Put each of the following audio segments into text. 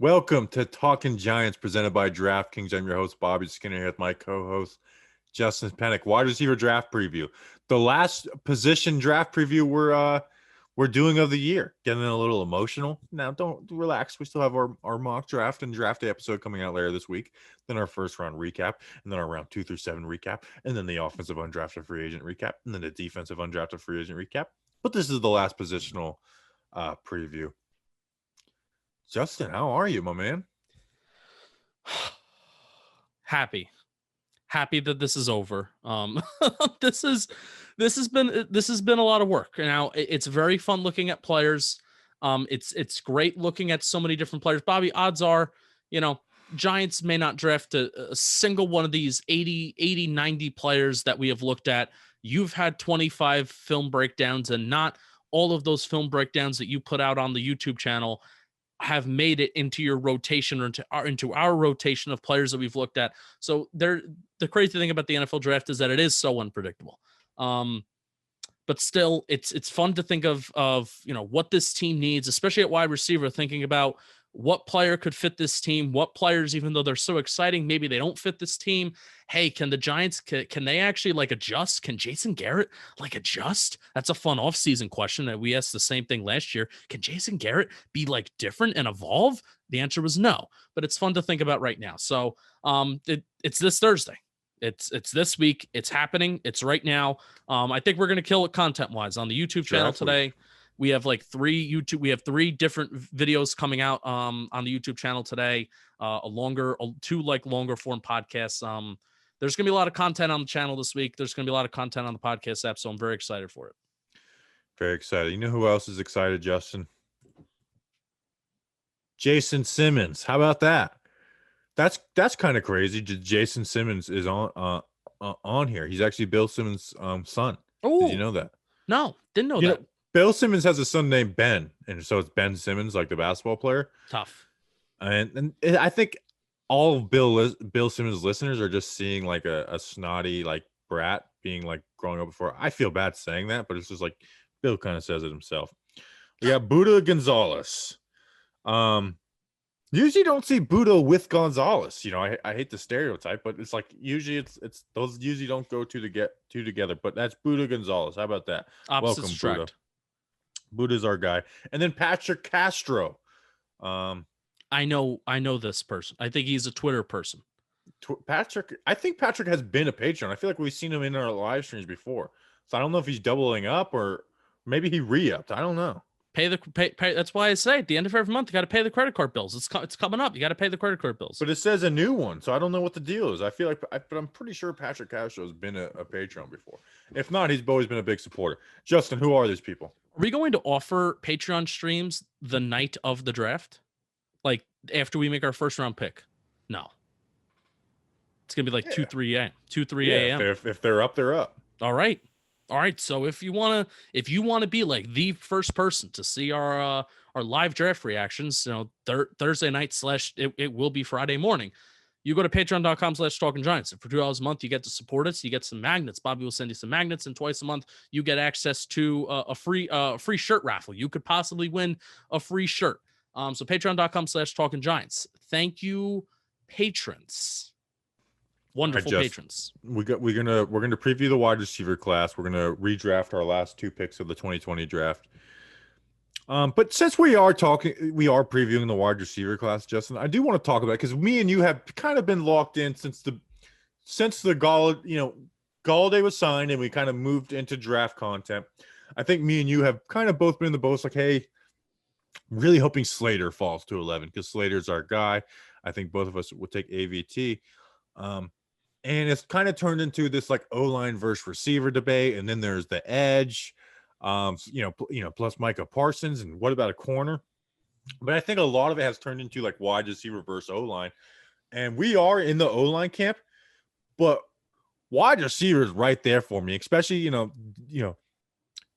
Welcome to Talking Giants presented by DraftKings. I'm your host, Bobby Skinner, here with my co-host, Justin Pennick. Wide receiver draft preview. The last position draft preview we're doing of the year. Getting a little emotional. Now, don't relax. We still have our mock draft and draft day episode coming out later this week. Then our first round recap, and then our round 2 through 7 recap, and then the offensive undrafted free agent recap, and then the defensive undrafted free agent recap. But this is the last positional preview. Justin, how are you, my man? Happy that this is over. This has been a lot of work. Now it's very fun looking at players. It's great looking at so many different players. Bobby, odds are, Giants may not draft a single one of these 80, 90 players that we have looked at. You've had 25 film breakdowns, and not all of those film breakdowns that you put out on the YouTube channel have made it into your rotation or into our rotation of players that we've looked at. So the crazy thing about the NFL draft is that it is so unpredictable. But still, it's fun to think of what this team needs, especially at wide receiver, thinking about what player could fit this team, what players, even though they're so exciting, maybe they don't fit this team. Hey, can the Giants, can they actually adjust? Can Jason Garrett adjust? That's a fun offseason question that we asked the same thing last year. Can Jason Garrett be different and evolve? The answer was no, but it's fun to think about right now. So it's this Thursday. It's this week. It's happening. It's right now. I think we're going to kill it content-wise on the YouTube channel today. We have three different videos coming out on the YouTube channel today. Two longer form podcasts. There's going to be a lot of content on the channel this week. There's going to be a lot of content on the podcast app, so I'm very excited for it. Very excited. You know who else is excited, Justin? Jason Simmons. How about that? That's kind of crazy. Jason Simmons is on here. He's actually Bill Simmons' son. Oh, did you know that? No, didn't know that. Bill Simmons has a son named Ben, and so it's Ben Simmons, like the basketball player. Tough. And I think all of Bill Simmons listeners are just seeing a snotty brat being growing up before. I feel bad saying that, but it's just Bill kind of says it himself. We got Buda Gonzalez. Usually don't see Buda with Gonzalez. I hate the stereotype, but it's usually it's those usually don't go two together. But that's Buda Gonzalez. How about that? Welcome, Buda. Buda's our guy. And then Patrick Castro. I know this person. I think he's a Twitter person. I think Patrick has been a Patreon. I feel like we've seen him in our live streams before. So I don't know if he's doubling up or maybe he re-upped. I don't know. Pay. That's why I say at the end of every month, you got to pay the credit card bills. It's coming up. You got to pay the credit card bills. But it says a new one, so I don't know what the deal is. I feel but I'm pretty sure Patrick Castro has been a Patreon before. If not, he's always been a big supporter. Justin, who are these people? Are we going to offer Patreon streams the night of the draft? After we make our first round pick? No. It's going to be 2-3 a.m. 2-3 a.m. If they're up, they're up. All right. So if you want to be the first person to see our live draft reactions, Thursday night / it will be Friday morning. You go to patreon.com/talkinggiants. And for $2 a month, you get to support us. You get some magnets. Bobby will send you some magnets, and twice a month you get access to a free shirt raffle. You could possibly win a free shirt. So patreon.com/talkinggiants. Thank you, patrons. Wonderful patrons. We're gonna preview the wide receiver class. We're gonna redraft our last 2 picks of the 2020 draft. But since we are previewing the wide receiver class, Justin, I do want to talk about it because me and you have kind of been locked in since the Galladay was signed and we kind of moved into draft content. I think me and you have kind of both been in the boat hey, I'm really hoping Slater falls to 11 because Slater's our guy. I think both of us would take AVT. And it's kind of turned into this O-line versus receiver debate. And then there's the edge, plus Micah Parsons. And what about a corner? But I think a lot of it has turned into wide receiver versus O-line. And we are in the O-line camp, but wide receiver is right there for me, especially,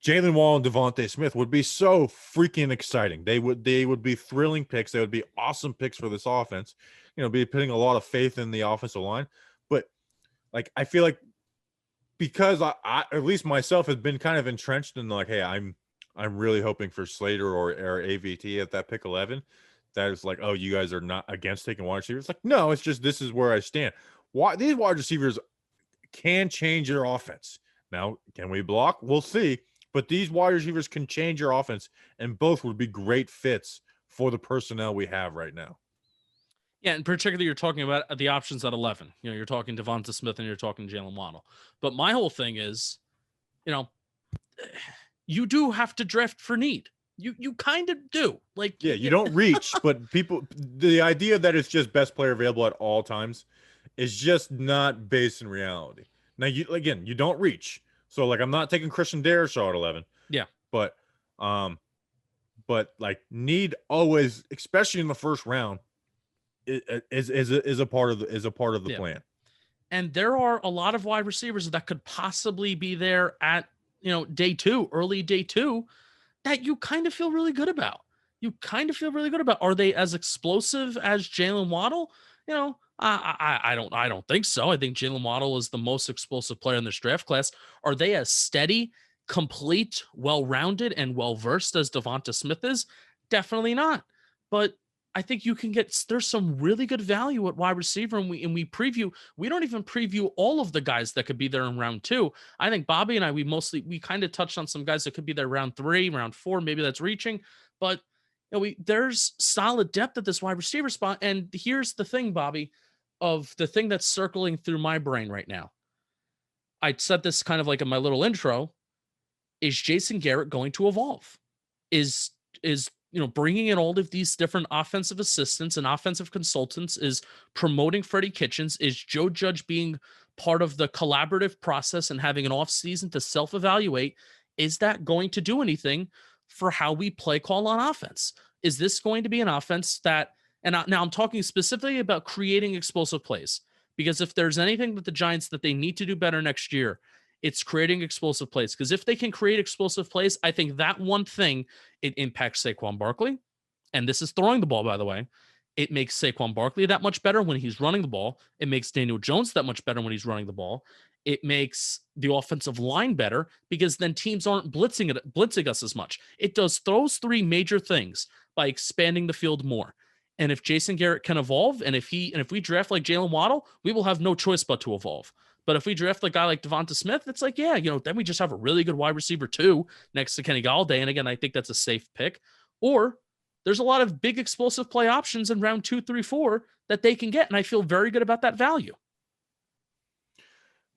Jaylen Waddle and DeVonta Smith would be so freaking exciting. They would be thrilling picks. They would be awesome picks for this offense. Be putting a lot of faith in the offensive line. But I feel because I at least myself has been kind of entrenched in hey, I'm really hoping for Slater or AVT at that pick 11. that is like, oh, you guys are not against taking wide receivers. It's like, no, it's just this is where I stand. Why these wide receivers can change your offense. Now, can we block? We'll see. But these wide receivers can change your offense, and both would be great fits for the personnel we have right now. Yeah, and particularly you're talking about the options at 11. You know, you're talking DeVonta Smith and you're talking Jaylen Waddle. But my whole thing is, you know, you do have to draft for need. You kind of do. Like, yeah, you don't reach, but the idea that it's just best player available at all times is just not based in reality. Now, you don't reach. So, like, I'm not taking Christian Darrisaw at 11. Yeah. But like, need always, especially in the first round, is a part of the plan. And there are a lot of wide receivers that could possibly be there at, day 2, early day 2, that you kind of feel really good about. Are they as explosive as Jaylen Waddle? I don't think so. I think Jaylen Waddle is the most explosive player in this draft class. Are they as steady, complete, well-rounded, and well-versed as DeVonta Smith is? Definitely not. But I think there's some really good value at wide receiver, and we don't even preview all of the guys that could be there in round 2. I think Bobby and I, we kind of touched on some guys that could be there round 3, round 4, maybe that's reaching, but there's solid depth at this wide receiver spot. And here's the thing, Bobby, of the thing that's circling through my brain right now. I said this kind of like in my little intro. Is Jason Garrett going to evolve? Is bringing in all of these different offensive assistants and offensive consultants, is promoting Freddie Kitchens, is Joe Judge being part of the collaborative process and having an off season to self-evaluate? Is that going to do anything for how we play call on offense? Is this going to be an offense that, and now I'm talking specifically about creating explosive plays, because if there's anything that the Giants that they need to do better next year, it's creating explosive plays. Because if they can create explosive plays, I think that one thing, it impacts Saquon Barkley. And this is throwing the ball, by the way. It makes Saquon Barkley that much better when he's running the ball. It makes Daniel Jones that much better when he's running the ball. It makes the offensive line better, because then teams aren't blitzing us as much. It does those 3 major things by expanding the field more. And if Jason Garrett can evolve, and if we draft like Jaylen Waddle, we will have no choice but to evolve. But if we draft a guy like DeVonta Smith, it's like, then we just have a really good wide receiver 2 next to Kenny Galladay. And again, I think that's a safe pick. Or there's a lot of big explosive play options in round 2, 3, 4 that they can get. And I feel very good about that value.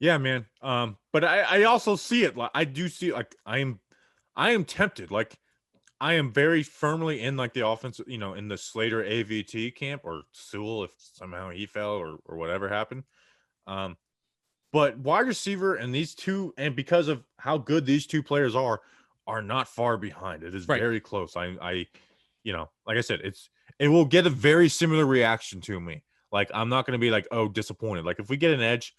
Yeah, man. But I also see it. Like, I do see, like, I am tempted. Like, I am very firmly in, like, the offense, in the Slater AVT camp, or Sewell if somehow he fell or whatever happened. But wide receiver and these two, and because of how good these 2 players are not far behind. It is very close. I like I said, it will get a very similar reaction to me. Like, I'm not going to be like, oh, disappointed. Like, if we get an edge,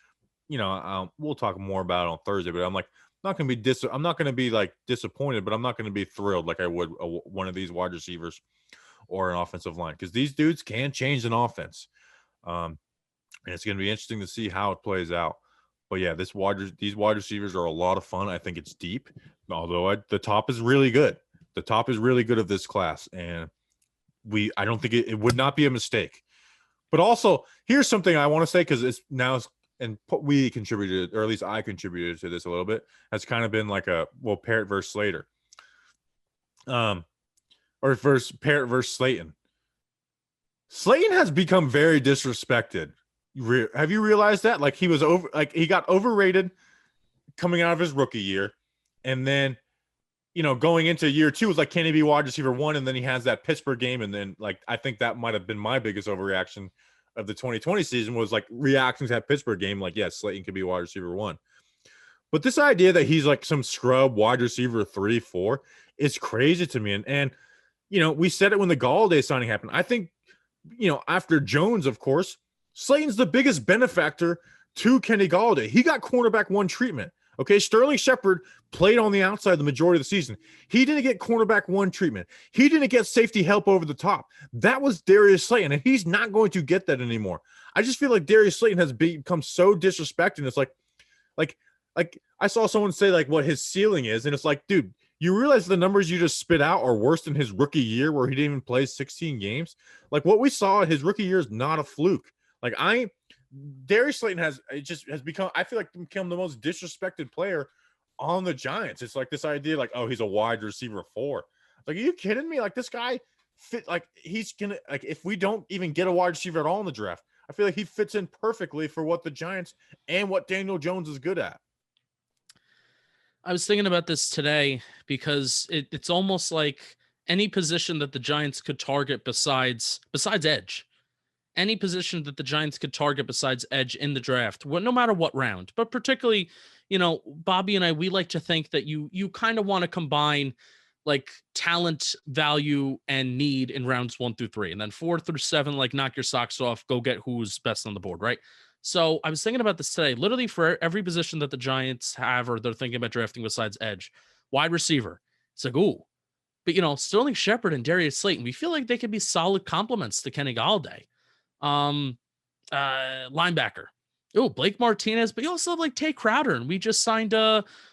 we'll talk more about it on Thursday, but I'm like, I'm not going to be like disappointed, but I'm not going to be thrilled like I would one of these wide receivers or an offensive line, because these dudes can change an offense. And it's going to be interesting to see how it plays out. But yeah, these wide receivers are a lot of fun. I think it's deep, although the top is really good. The top is really good of this class, and I don't think it would not be a mistake. But also, here's something I want to say, because we contributed, or at least I contributed to this a little bit. Has kind of been like Parrott versus Slater, or Parrott versus Slayton. Slayton has become very disrespected. Have you realized that? Like, he got overrated coming out of his rookie year, and then, going into year 2 was like, can he be wide receiver 1? And then he has that Pittsburgh game, and then, like, I think that might have been my biggest overreaction of the 2020 season, was like reacting to that Pittsburgh game. Like, yes, Slayton could be wide receiver 1, but this idea that he's like some scrub wide receiver 3, 4 is crazy to me. And we said it when the Galladay signing happened. I think, after Jones, of course, Slayton's the biggest benefactor to Kenny Galladay. He got cornerback 1 treatment. Okay, Sterling Shepard played on the outside the majority of the season. He didn't get cornerback 1 treatment. He didn't get safety help over the top. That was Darius Slayton, and he's not going to get that anymore. I just feel like Darius Slayton has become so disrespected. It's like I saw someone say like what his ceiling is, and it's like, dude, you realize the numbers you just spit out are worse than his rookie year where he didn't even play 16 games. Like what we saw his rookie year is not a fluke. Like Darius Slayton has become, I feel like, become the most disrespected player on the Giants. It's like this idea like, oh, he's a wide receiver 4. Like, are you kidding me? Like this guy fit, like he's gonna, like if we don't even get a wide receiver at all in the draft, I feel like he fits in perfectly for what the Giants and what Daniel Jones is good at. I was thinking about this today because it's almost like any position that the Giants could target besides edge. Any position that the Giants could target besides edge in the draft, no matter what round, but particularly, Bobby and I, we like to think that you kind of want to combine like talent, value, and need in rounds 1 through 3, and then 4 through 7, like knock your socks off, go get who's best on the board, right? So I was thinking about this today. Literally for every position that the Giants have or they're thinking about drafting besides edge, wide receiver, it's like, ooh, but Sterling Shepard and Darius Slayton, we feel like they could be solid complements to Kenny Galladay. Linebacker. Oh, Blake Martinez, but you also have like Tay Crowder, and we just signed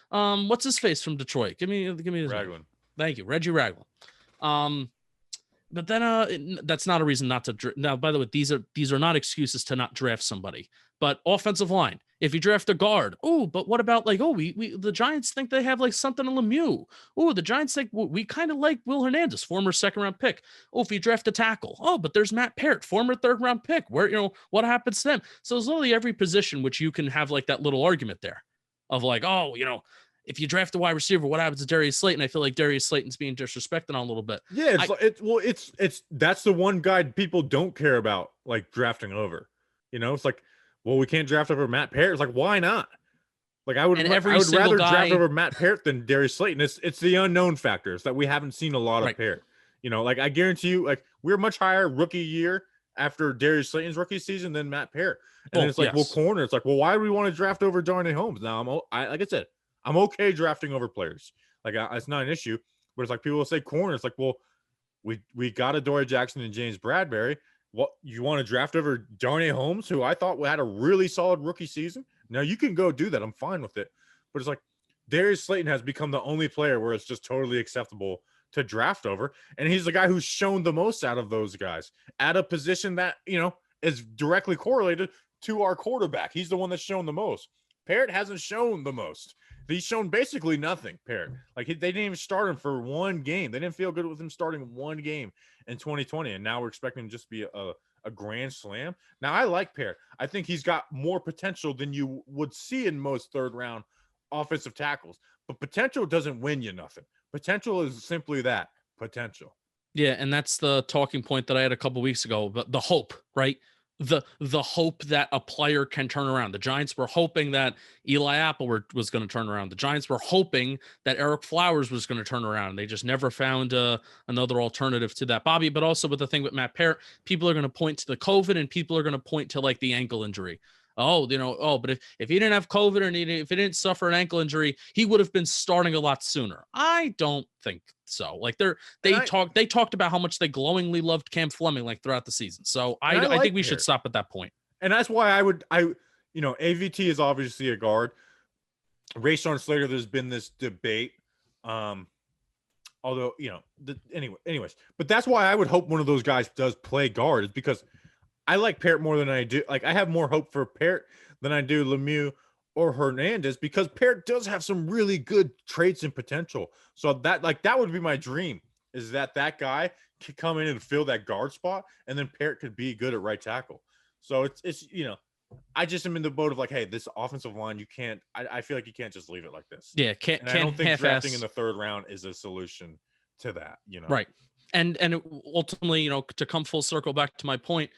what's his face from Detroit? Give me his Ragland. name. Thank you, Reggie Ragland. But then that's not a reason not to now, by the way, these are not excuses to not draft somebody. But offensive line, if you draft a guard, oh, but what about like, we the Giants think they have like something in Lemieux. Oh, the Giants think we kind of like Will Hernandez, former 2nd-round pick. Oh, if you draft a tackle, but there's Matt Parrott, former 3rd-round pick. Where what happens to them? So it's literally every position which you can have like that little argument there of like, if you draft a wide receiver, what happens to Darius Slayton? I feel like Darius Slayton's being disrespected on a little bit. Yeah, it's that's the one guy people don't care about like drafting over. It's like, well, we can't draft over Matt Parrott. It's like, why not? Like I would rather draft over Matt Parrott than Darius Slayton. It's the unknown factors that we haven't seen a lot of Parrott. Like I guarantee you, like we're much higher rookie year after Darius Slayton's rookie season than Matt Parrott. And it's like, yes. Well, corner. It's like, well, why do we want to draft over Darnay Holmes? Now like I said, I'm okay drafting over players. Like it's not an issue, but it's like people will say corner. It's like, well, we got Adoree Jackson and James Bradbury. What, you want to draft over Darnay Holmes, who I thought had a really solid rookie season? Now you can go do that. I'm fine with it. But it's like Darius Slayton has become the only player where it's just totally acceptable to draft over. And he's the guy who's shown the most out of those guys at a position that, is directly correlated to our quarterback. He's the one that's shown the most. Parrott hasn't shown the most. He's shown basically nothing, Parrott. Like they didn't even start him for one game. They didn't feel good with him starting one game in 2020, and now we're expecting him to just be a grand slam. Now I like Parrott. I think he's got more potential than you would see in most 3rd-round offensive tackles. But potential doesn't win you nothing. Potential is simply that, potential. Yeah, and that's the talking point that I had a couple weeks ago. But the hope, right? The hope that a player can turn around. The Giants were hoping that Eli Apple was going to turn around. The Giants were hoping that Eric Flowers was going to turn around. They just never found another alternative to that, Bobby. But also with the thing with Matt Parrott, people are going to point to the COVID and people are going to point to like the ankle injury. But if he didn't have COVID or if he didn't suffer an ankle injury, he would have been starting a lot sooner. I don't think so. Like they talked about how much they glowingly loved Cam Fleming like throughout the season. So I think we should stop at that point. And that's why AVT is obviously a guard. Rashawn Slater, there's been this debate. Although, anyways, but that's why I would hope one of those guys does play guard, is because I like Parrott more than I do. Like I have more hope for Parrott than I do Lemieux or Hernandez, because Parrott does have some really good traits and potential. So that would be my dream, is that guy could come in and fill that guard spot, and then Parrott could be good at right tackle. So it's I just am in the boat of like, hey, this offensive line, you can't. I feel like you can't just leave it like this. Yeah, I don't think drafting in the 3rd round is a solution to that. Right. And ultimately, to come full circle back to my point,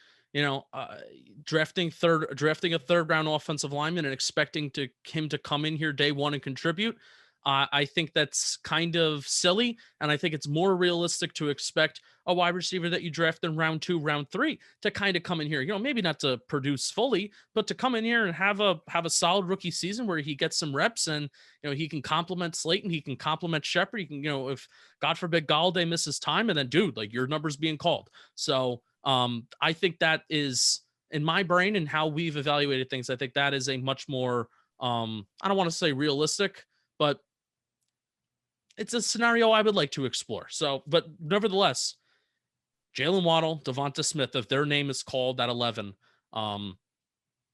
drafting a 3rd-round offensive lineman and expecting him to come in here day one and contribute, I think that's kind of silly. And I think it's more realistic to expect a wide receiver that you draft in round 2, round 3 to kind of come in here, maybe not to produce fully, but to come in here and have a solid rookie season where he gets some reps and, he can complement Slayton. He can complement Shepard. He can, if God forbid Galladay misses time, and then dude, like your number's being called. So I think that is, in my brain and how we've evaluated things, I think that is a much more, I don't want to say realistic, but it's a scenario I would like to explore. So, but nevertheless, Jaylen Waddle, DeVonta Smith, if their name is called at 11,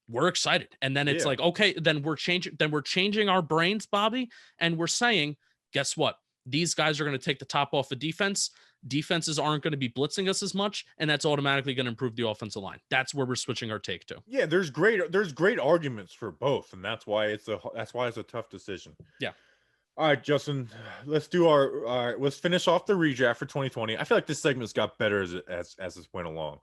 we're excited. And then it's Yeah. like, okay, then we're changing our brains, Bobby, and we're saying, guess what? These guys are going to take the top off the defense. Defenses aren't going to be blitzing us as much, and that's automatically going to improve the offensive line. That's where we're switching our take to. Yeah, there's great arguments for both, and that's why it's a tough decision. Yeah. All right, Justin, let's do let's finish off the redraft for 2020. I feel like this segment's got better as it went along,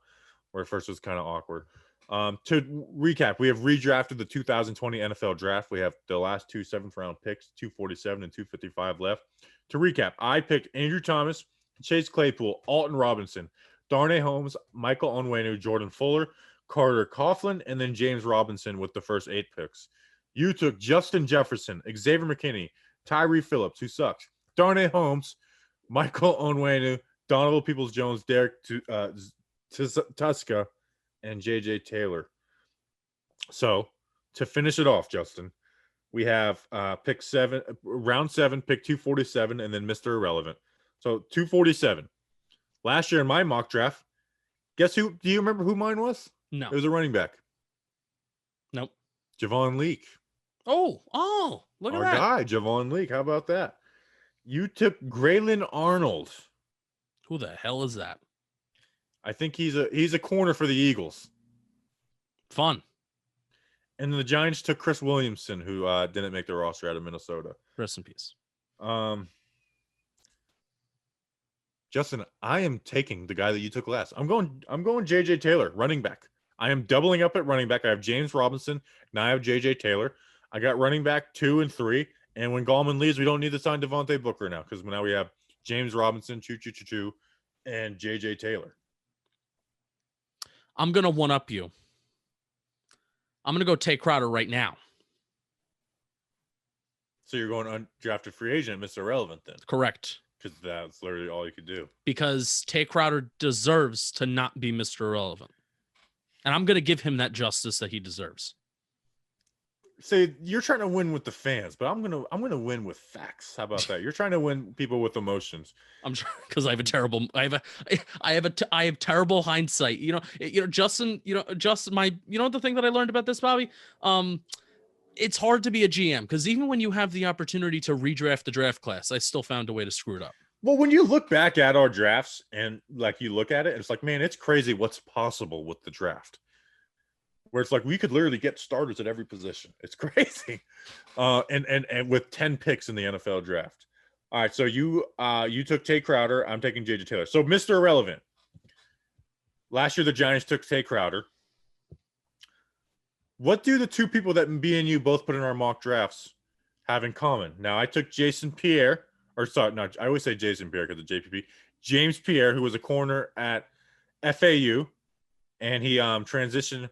where at first it was kind of awkward. To recap, we have redrafted the 2020 NFL draft. We have the last 2 7th-round picks, 247 and 255 left. To recap, I picked Andrew Thomas, Chase Claypool, Alton Robinson, Darnay Holmes, Michael Onwenu, Jordan Fuller, Carter Coughlin, and then James Robinson with the first 8 picks. You took Justin Jefferson, Xavier McKinney, Tyree Phillips, who sucks, Darnay Holmes, Michael Onwenu, Donovan Peoples-Jones, Derek Tuska, and JJ Taylor. So to finish it off, Justin, we have pick 7, round 7, pick 247, and then Mr. Irrelevant. So 247. Last year in my mock draft, guess who? Do you remember who mine was? No. It was a running back. Nope. Javon Leake. Oh, look at Our that. guy, Javon Leake. How about that? You took Graylin Arnold. Who the hell is that? I think he's a corner for the Eagles. Fun. And then the Giants took Chris Williamson, who didn't make the roster out of Minnesota. Rest in peace. Justin, I am taking the guy that you took last. I'm going JJ Taylor, running back. I am doubling up at running back. I have James Robinson. Now I have JJ Taylor. I got running back 2 and 3. And when Gallman leaves, we don't need to sign Devontae Booker now because now we have James Robinson, and JJ Taylor. I'm going to one-up you. I'm going to go take Crowder right now. So you're going undrafted free agent, Mr. Irrelevant then? Correct. Because that's literally all you could do. Because Tay Crowder deserves to not be Mr. Irrelevant. And I'm going to give him that justice that he deserves. Say you're trying to win with the fans, but I'm gonna win with facts. How about that? You're trying to win people with emotions. I'm sure because I have terrible hindsight. Justin. The thing that I learned about this, Bobby. It's hard to be a GM because even when you have the opportunity to redraft the draft class, I still found a way to screw it up. Well, when you look back at our drafts and you look at it, it's like, man, it's crazy what's possible with the draft. Where it's like we could literally get starters at every position. It's crazy. And with 10 picks in the NFL draft. All right, so you took Tay Crowder. I'm taking JJ Taylor. So Mr. Irrelevant. Last year the Giants took Tay Crowder. What do the two people that me and you both put in our mock drafts have in common? Now I took Jason Pierre, I always say Jason Pierre because of JPP. James Pierre, who was a corner at FAU, and he transitioned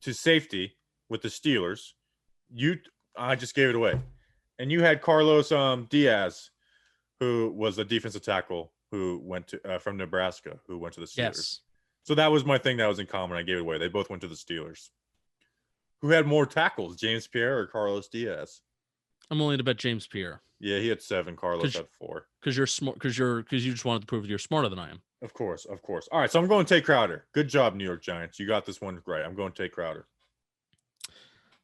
to safety with the Steelers. I just gave it away. And you had Carlos Diaz, who was a defensive tackle who went to from Nebraska, who went to the Steelers. Yes. So that was my thing that was in common. I gave it away. They both went to the Steelers. Who had more tackles, James Pierre or Carlos Diaz? I'm willing to bet James Pierre. Yeah, he had 7. Carlos had 4. Because you're smart. Because you just wanted to prove you're smarter than I am. Of course. All right, so I'm going to take Crowder. Good job, New York Giants. You got this one right. I'm going to take Crowder.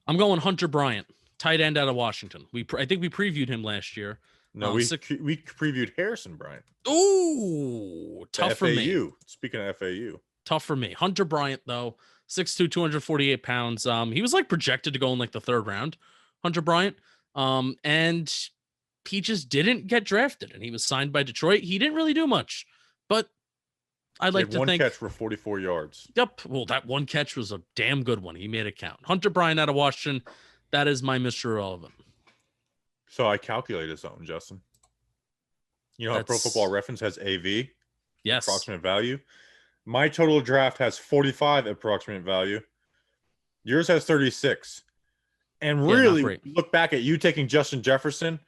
I'm going Hunter Bryant, tight end out of Washington. I think we previewed him last year. No, we previewed Harrison Bryant. Ooh, tough for me. Speaking of FAU. Tough for me. Hunter Bryant, though, 6'2", 248 pounds. He was projected to go in the 3rd round, Hunter Bryant. And he just didn't get drafted, and he was signed by Detroit. He didn't really do much, but I'd like to think one catch for 44 yards. Yep. Well, that one catch was a damn good one. He made it count. Hunter Bryant out of Washington. That is my Mr. Irrelevant. So I calculated something, Justin. You know how Pro Football Reference has AV? Yes. Approximate value. My total draft has 45 approximate value. Yours has 36. And really look back at you taking Justin Jefferson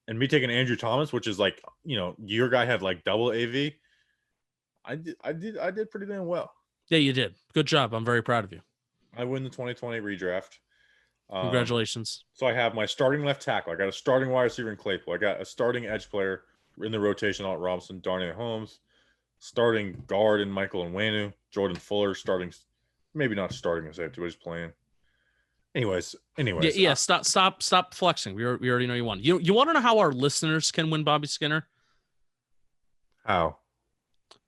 and me taking Andrew Thomas, which is your guy had double AV. I did pretty damn well. Yeah, you did. Good job. I'm very proud of you. I win the 2020 redraft. Congratulations. So I have my starting left tackle. I got a starting wide receiver in Claypool. I got a starting edge player in the rotation, Alt Robinson, Darnay Holmes, starting guard in Michael Onwenu, Jordan Fuller starting, maybe not starting as safety, but he's playing. Anyways, Yeah. Stop flexing. We already know you won. You want to know how our listeners can win Bobby Skinner? How?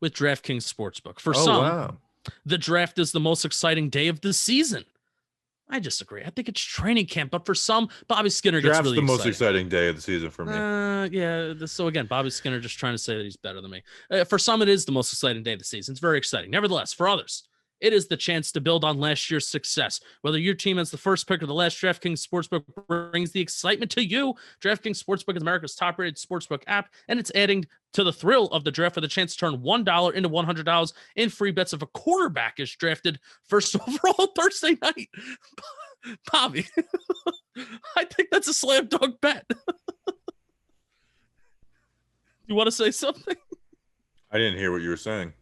With DraftKings Sportsbook. For some, wow. the draft is the most exciting day of the season. I disagree. I think it's training camp, but for some, Bobby Skinner gets Draft's really the most exciting. exciting day of the season for me. Yeah. So again, Bobby Skinner just trying to say that he's better than me. For some, it is the most exciting day of the season. It's very exciting. Nevertheless, for others, it is the chance to build on last year's success. Whether your team has the first pick or the last, DraftKings Sportsbook brings the excitement to you. DraftKings Sportsbook is America's top-rated sportsbook app, and it's adding to the thrill of the draft with a chance to turn $1 into $100 in free bets if a quarterback is drafted first overall Thursday night. Bobby, I think that's a slam dunk bet. You want to say something? I didn't hear what you were saying.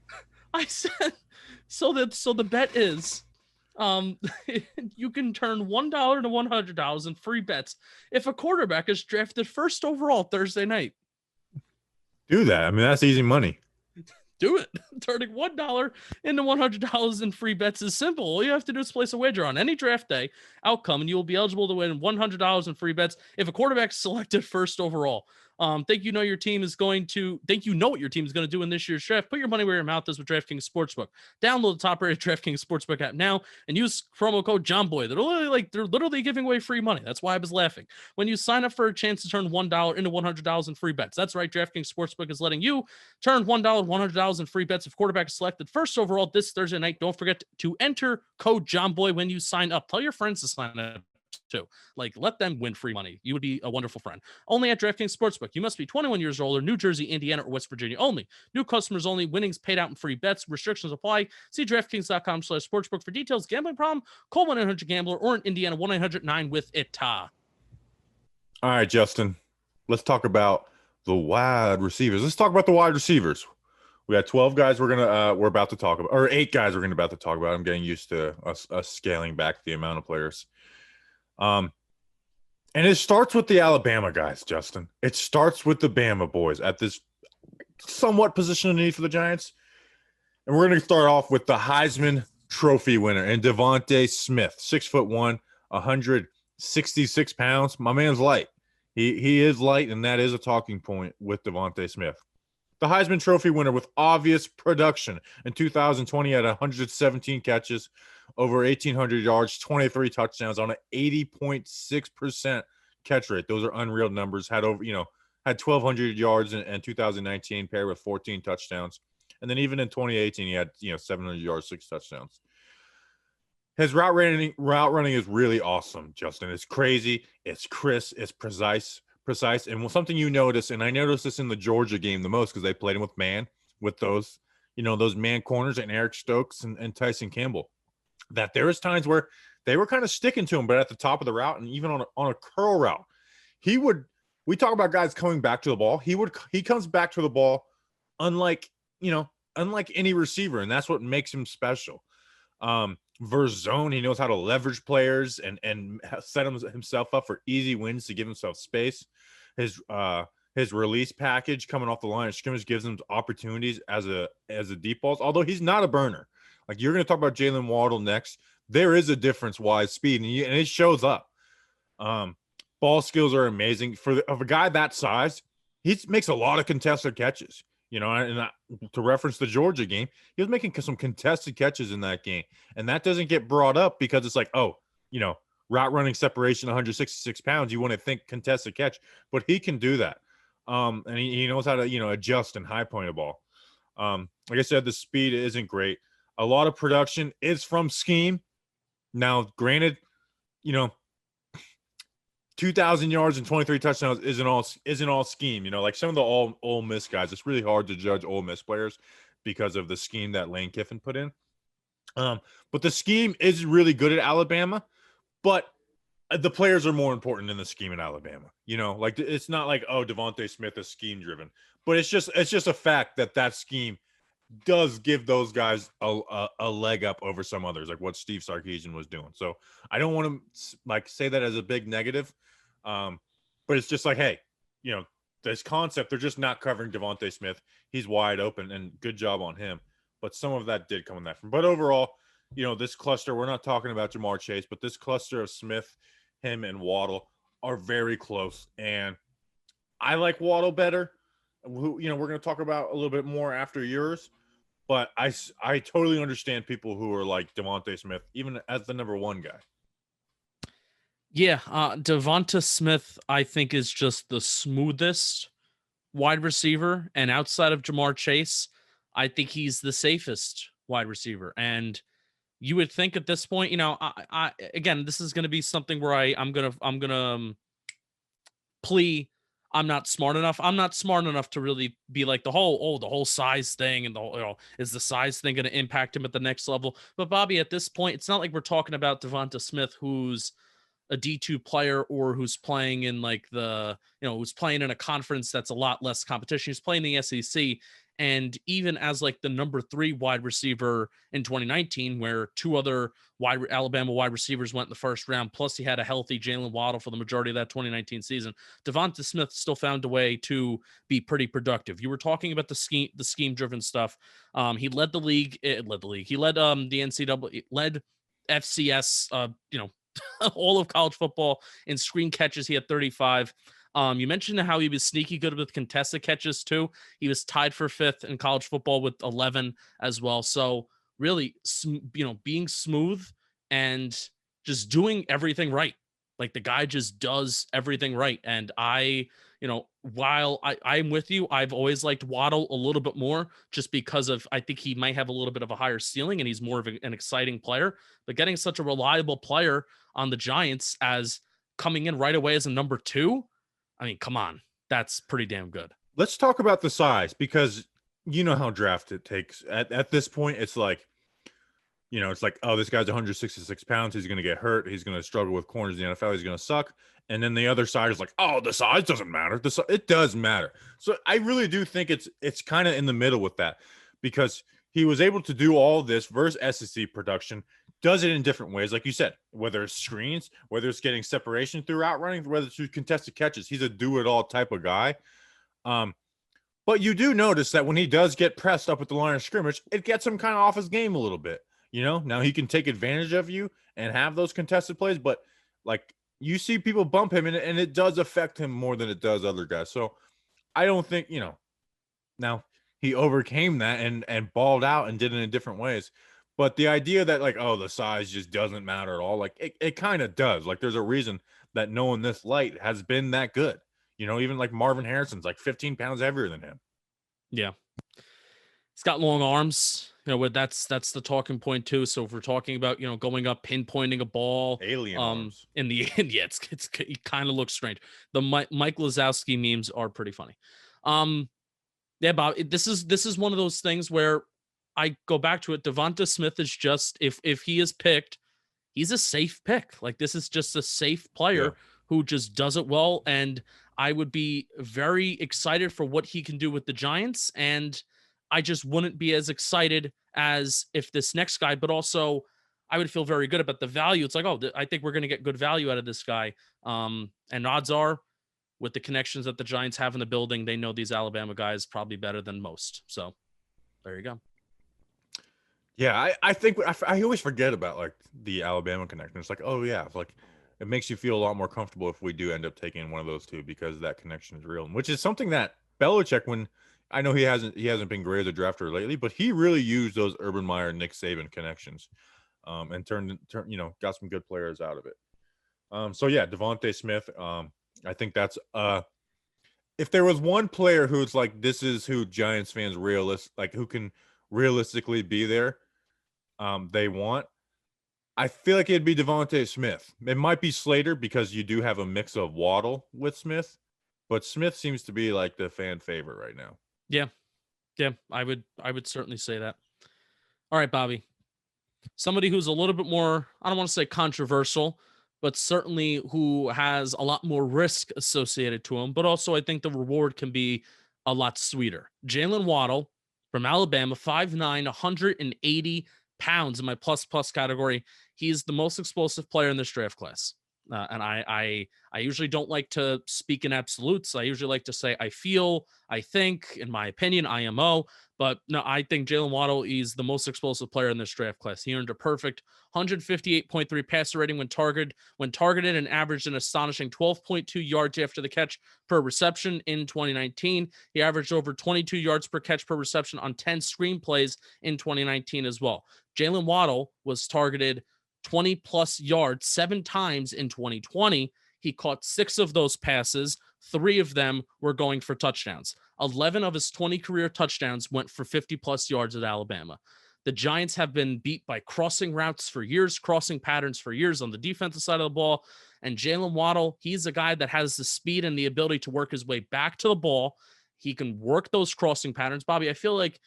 I said so the bet is you can turn $1 to $100 in free bets if a quarterback is drafted first overall Thursday night. Do that. I mean, that's easy money. Do it. Turning $1 into $100 in free bets is simple. All you have to do is place a wager on any draft day outcome, and you will be eligible to win $100 in free bets if a quarterback is selected first overall. Think you know what your team is going to do in this year's draft. Put your money where your mouth is with DraftKings Sportsbook. Download the top-rated DraftKings Sportsbook app now and use promo code JOHNBOY. They're literally giving away free money. That's why I was laughing. When you sign up for a chance to turn $1 into $100 in free bets. That's right. DraftKings Sportsbook is letting you turn $1 $100 in free bets if quarterback is selected first overall this Thursday night. Don't forget to enter code JOHNBOY when you sign up. Tell your friends to sign up too. Let them win free money. You would be a wonderful friend. Only at DraftKings Sportsbook. You must be 21 years old or New Jersey, Indiana, or West Virginia only. New customers only. Winnings paid out in free bets. Restrictions apply. See DraftKings.com/sportsbook for details. Gambling problem? Call 1-800-GAMBLER or in Indiana 1-800-9-WITH-IT. All right, Justin. Let's talk about the wide receivers. Let's talk about the wide receivers. We got 12 guys we're about to talk about, or 8 guys we're about to talk about. I'm getting used to us scaling back the amount of players. And it starts with the Alabama guys, Justin. It starts with the Bama boys at this somewhat position of need for the Giants. And we're going to start off with the Heisman Trophy winner and DeVonta Smith, 6'1", 166 pounds. My man's light. He is light, and that is a talking point with DeVonta Smith. The Heisman Trophy winner with obvious production in 2020 had 117 catches, over 1,800 yards, 23 touchdowns on an 80.6% catch rate. Those are unreal numbers. Had 1,200 yards in 2019, paired with 14 touchdowns. And then even in 2018, he had 700 yards, 6 touchdowns. His route running is really awesome, Justin. It's crazy. It's crisp. It's precise. And something you notice, and I noticed this in the Georgia game the most because they played him with man, with those man corners and Eric Stokes and Tyson Campbell, that there was times where they were kind of sticking to him, but at the top of the route and even on a curl route, we talk about guys coming back to the ball. He comes back to the ball unlike any receiver, and that's what makes him special. Versus zone, he knows how to leverage players and set himself up for easy wins to give himself space. His release package coming off the line of scrimmage gives him opportunities as a deep balls, although he's not a burner. Like, you're going to talk about Jaylen Waddle next. There is a difference wise speed, and it shows up. Ball skills are amazing of a guy that size. He makes a lot of contested catches. And to reference the Georgia game, he was making some contested catches in that game. And that doesn't get brought up because it's like, route running separation, 166 pounds. You want to think contested catch, but he can do that. And he knows how to, adjust and high point a ball. Like I said, the speed isn't great. A lot of production is from scheme. Now, granted, 2,000 yards and 23 touchdowns isn't all scheme. Like some of the Ole Miss guys, it's really hard to judge Ole Miss players because of the scheme that Lane Kiffin put in. But the scheme is really good at Alabama, but the players are more important than the scheme in Alabama. Like, it's not like, DeVonta Smith is scheme driven, but it's just a fact that scheme does give those guys a leg up over some others, like what Steve Sarkisian was doing. So I don't want to say that as a big negative, but it's just like, hey, this concept, they're just not covering DeVonta Smith. He's wide open, and good job on him. But some of that did come in that from. But overall, this cluster, we're not talking about Ja'Marr Chase, but this cluster of Smith, him, and Waddle are very close. And I like Waddle better. Who, we're going to talk about a little bit more after yours. But I totally understand people who are like DeVonta Smith, even as the number one guy. Yeah, DeVonta Smith, I think, is just the smoothest wide receiver. And outside of Ja'Marr Chase, I think he's the safest wide receiver. And you would think at this point, I again, this is going to be something where I'm gonna plea. I'm not smart enough. I'm not smart enough to really be like the whole size thing and the whole, is the size thing going to impact him at the next level? But Bobby, at this point, it's not like we're talking about DeVonta Smith, who's a D2 player or who's playing in like who's playing in a conference that's a lot less competition. He's playing in the SEC. And even as like the number 3 wide receiver in 2019, where 2 other Alabama wide receivers went in the first round, plus he had a healthy Jaylen Waddle for the majority of that 2019 season, DeVonta Smith still found a way to be pretty productive. You were talking about the scheme driven stuff. He led the league. He led the NCAA, led FCS, all of college football in screen catches. He had 35. You mentioned how he was sneaky good with contested catches too. He was tied for 5th in college football with 11 as well. So really, being smooth and just doing everything right. Like the guy just does everything right. And while I'm with you, I've always liked Waddle a little bit more just because I think he might have a little bit of a higher ceiling and he's more of an exciting player. But getting such a reliable player on the Giants as coming in right away as a number 2, I mean, come on. That's pretty damn good. Let's talk about the size, because you know how draft it takes. At this point, it's like, it's like, oh, this guy's 166 pounds. He's going to get hurt. He's going to struggle with corners in the NFL. He's going to suck. And then the other side is like, oh, the size doesn't matter. It does matter. So I really do think it's kind of in the middle with that, because he was able to do all this versus SEC production, does it in different ways. Like you said, whether it's screens, whether it's getting separation through route running, whether it's through contested catches, he's a do-it-all type of guy. But you do notice that when he does get pressed up at the line of scrimmage, it gets him kind of off his game a little bit. Now he can take advantage of you and have those contested plays, but like you see people bump him and it does affect him more than it does other guys. So I don't think, now he overcame that and balled out and did it in different ways. But the idea that like, oh, the size just doesn't matter at all, like it kind of does. Like there's a reason that no one this light has been that good. Even like Marvin Harrison's like 15 pounds heavier than him. Yeah. He's got long arms. That's the talking point too. So if we're talking about, going up, pinpointing a ball, alien arms in the end, yeah, it kind of looks strange. The Mike Lazowski memes are pretty funny. Yeah, Bob, this is one of those things where I go back to it. DeVonta Smith is just, if he is picked, he's a safe pick. Like this is just a safe player who just does it well. And I would be very excited for what he can do with the Giants. And I just wouldn't be as excited as if this next guy, but also I would feel very good about the value. It's like, oh, I think we're going to get good value out of this guy. And odds are, with the connections that the Giants have in the building, they know these Alabama guys probably better than most. So there you go. Yeah, I think I always forget about like the Alabama connection. It's like, oh yeah, it's like it makes you feel a lot more comfortable if we do end up taking one of those two, because that connection is real, which is something that Belichick, when I know he hasn't been great as a drafter lately, but he really used those Urban Meyer, Nick Saban connections, and turned got some good players out of it. So yeah, DeVonta Smith. I think that's if there was one player who's like, this is who Giants fans who can realistically be there, they want, I feel like it'd be DeVonta Smith. It might be Slater because you do have a mix of Waddle with Smith, but Smith seems to be like the fan favorite right now. Yeah. I would certainly say that. All right, Bobby. Somebody who's a little bit more, I don't want to say controversial, but certainly who has a lot more risk associated to him. But also I think the reward can be a lot sweeter. Jaylen Waddle from Alabama, 5'9", 180 pounds in my plus category. He's the most explosive player in this draft class. And I usually don't like to speak in absolutes. I usually like to say I feel, I think, in my opinion, IMO. But no, I think Jaylen Waddle is the most explosive player in this draft class. He earned a perfect 158.3 passer rating when targeted, and averaged an astonishing 12.2 yards after the catch per reception in 2019. He averaged over 22 yards per catch per reception on 10 screen plays in 2019 as well. Jaylen Waddle was targeted 20 plus yards 7 times in 2020. He caught 6 of those passes. 3 of them were going for touchdowns. 11 of his 20 career touchdowns went for 50 plus yards at Alabama. The Giants have been beat by crossing routes for years, crossing patterns for years on the defensive side of the ball. And Jaylen Waddle, he's a guy that has the speed and the ability to work his way back to the ball. He can work those crossing patterns. Bobby, I feel like,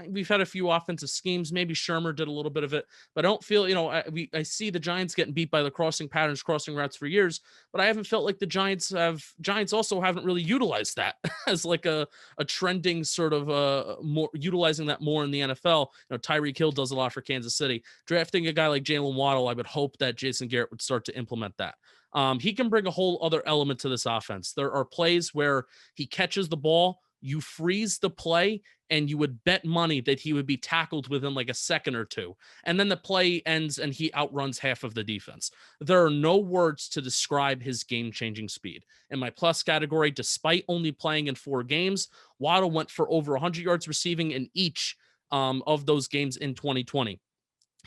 we've had a few offensive schemes. Maybe Shermer did a little bit of it, but I don't feel, I see the Giants getting beat by the crossing patterns, crossing routes for years, but I haven't felt like the Giants also haven't really utilized that as like a trending sort of more utilizing that more in the NFL. Tyreek Hill does a lot for Kansas City. Drafting a guy like Jaylen Waddle, I would hope that Jason Garrett would start to implement that. He can bring a whole other element to this offense. There are plays where he catches the ball, you freeze the play, and you would bet money that he would be tackled within like a second or two. And then the play ends and he outruns half of the defense. There are no words to describe his game-changing speed. In my plus category, despite only playing in 4 games, Waddle went for over 100 yards receiving in each of those games in 2020.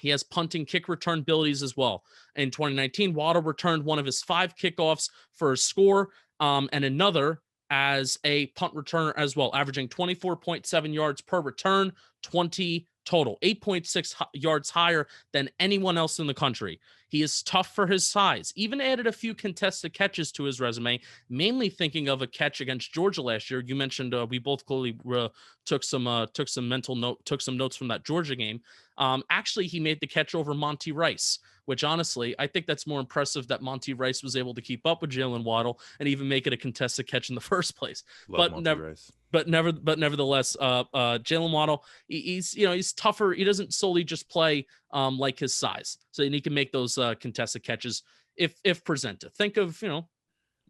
He has punting kick return abilities as well. In 2019, Waddle returned one of his 5 kickoffs for a score, and another as a punt returner as well, averaging 24.7 yards per return, 20 total, 8.6 yards higher than anyone else in the country. He is tough for his size, even added a few contested catches to his resume, mainly thinking of a catch against Georgia last year. You mentioned we both clearly took some notes from that Georgia game. Actually, he made the catch over Monty Rice, which honestly, I think that's more impressive that Monty Rice was able to keep up with Jaylen Waddle and even make it a contested catch in the first place. Love Monty Rice. But nevertheless, Jaylen Waddle, he's tougher. He doesn't solely just play like his size, so he can make those contested catches if presented. Think of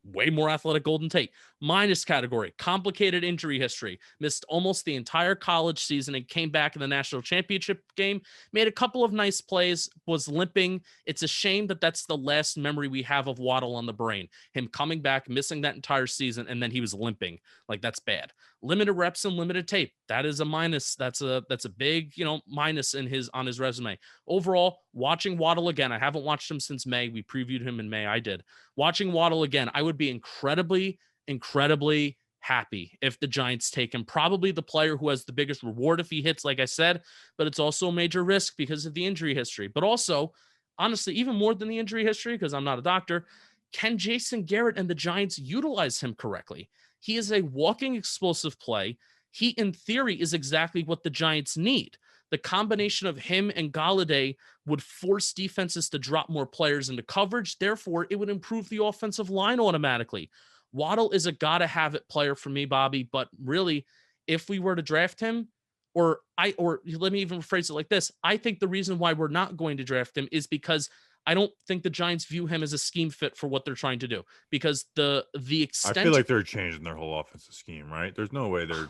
way more athletic Golden Tate. Minus category, complicated injury history. Missed almost the entire college season and came back in the national championship game. Made a couple of nice plays, was limping. It's a shame that that's the last memory we have of Waddle on the brain. Him coming back, missing that entire season, and then he was limping. Like, that's bad. Limited reps and limited tape. That is a minus. That's a big, minus on his resume. Overall, watching Waddle again, I haven't watched him since May. We previewed him in May. I did. Watching Waddle again, I would be incredibly happy if the Giants take him. Probably the player who has the biggest reward if he hits, like I said, but it's also a major risk because of the injury history. But also, honestly, even more than the injury history, because I'm not a doctor, can Jason Garrett and the Giants utilize him correctly? He is a walking explosive play. He, in theory, is exactly what the Giants need. The combination of him and Golladay would force defenses to drop more players into coverage. Therefore, it would improve the offensive line automatically. Waddle is a gotta-have-it player for me, Bobby, but really, if we were to draft him, or let me even rephrase it like this, I think the reason why we're not going to draft him is because I don't think the Giants view him as a scheme fit for what they're trying to do. Because the extent, I feel like they're changing their whole offensive scheme, right? There's no way they're.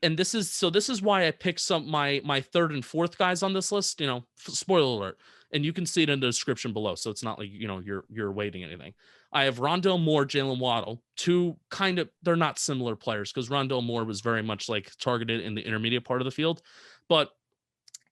And this is why I picked my third and fourth guys on this list. Spoiler alert, and you can see it in the description below. So it's not like you're waiting anything. I have Rondale Moore, Jaylen Waddle, two they're not similar players because Rondale Moore was very much like targeted in the intermediate part of the field, but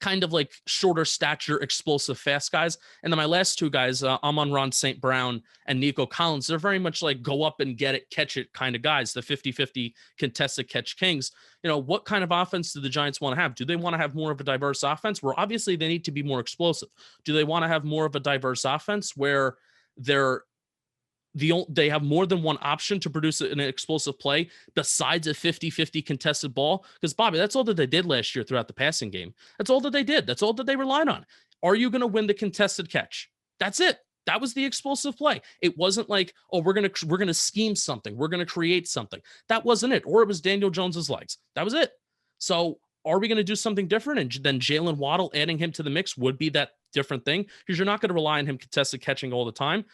kind of like shorter stature, explosive, fast guys. And then my last 2 guys, Amon-Ra St. Brown and Nico Collins, they're very much like go up and get it, catch it kind of guys, the 50-50 contested catch kings. What kind of offense do the Giants want to have? Do they want to have more of a diverse offense where obviously they need to be more explosive? Do they want to have more of a diverse offense where they have more than one option to produce an explosive play besides a 50-50 contested ball? Because, Bobby, that's all that they did last year throughout the passing game. That's all that they did. That's all that they relied on. Are you going to win the contested catch? That's it. That was the explosive play. It wasn't like, oh, we're going to scheme something. We're going to create something. That wasn't it. Or it was Daniel Jones's legs. That was it. So are we going to do something different? And then Jaylen Waddle, adding him to the mix would be that different thing, because you're not going to rely on him contested catching all the time.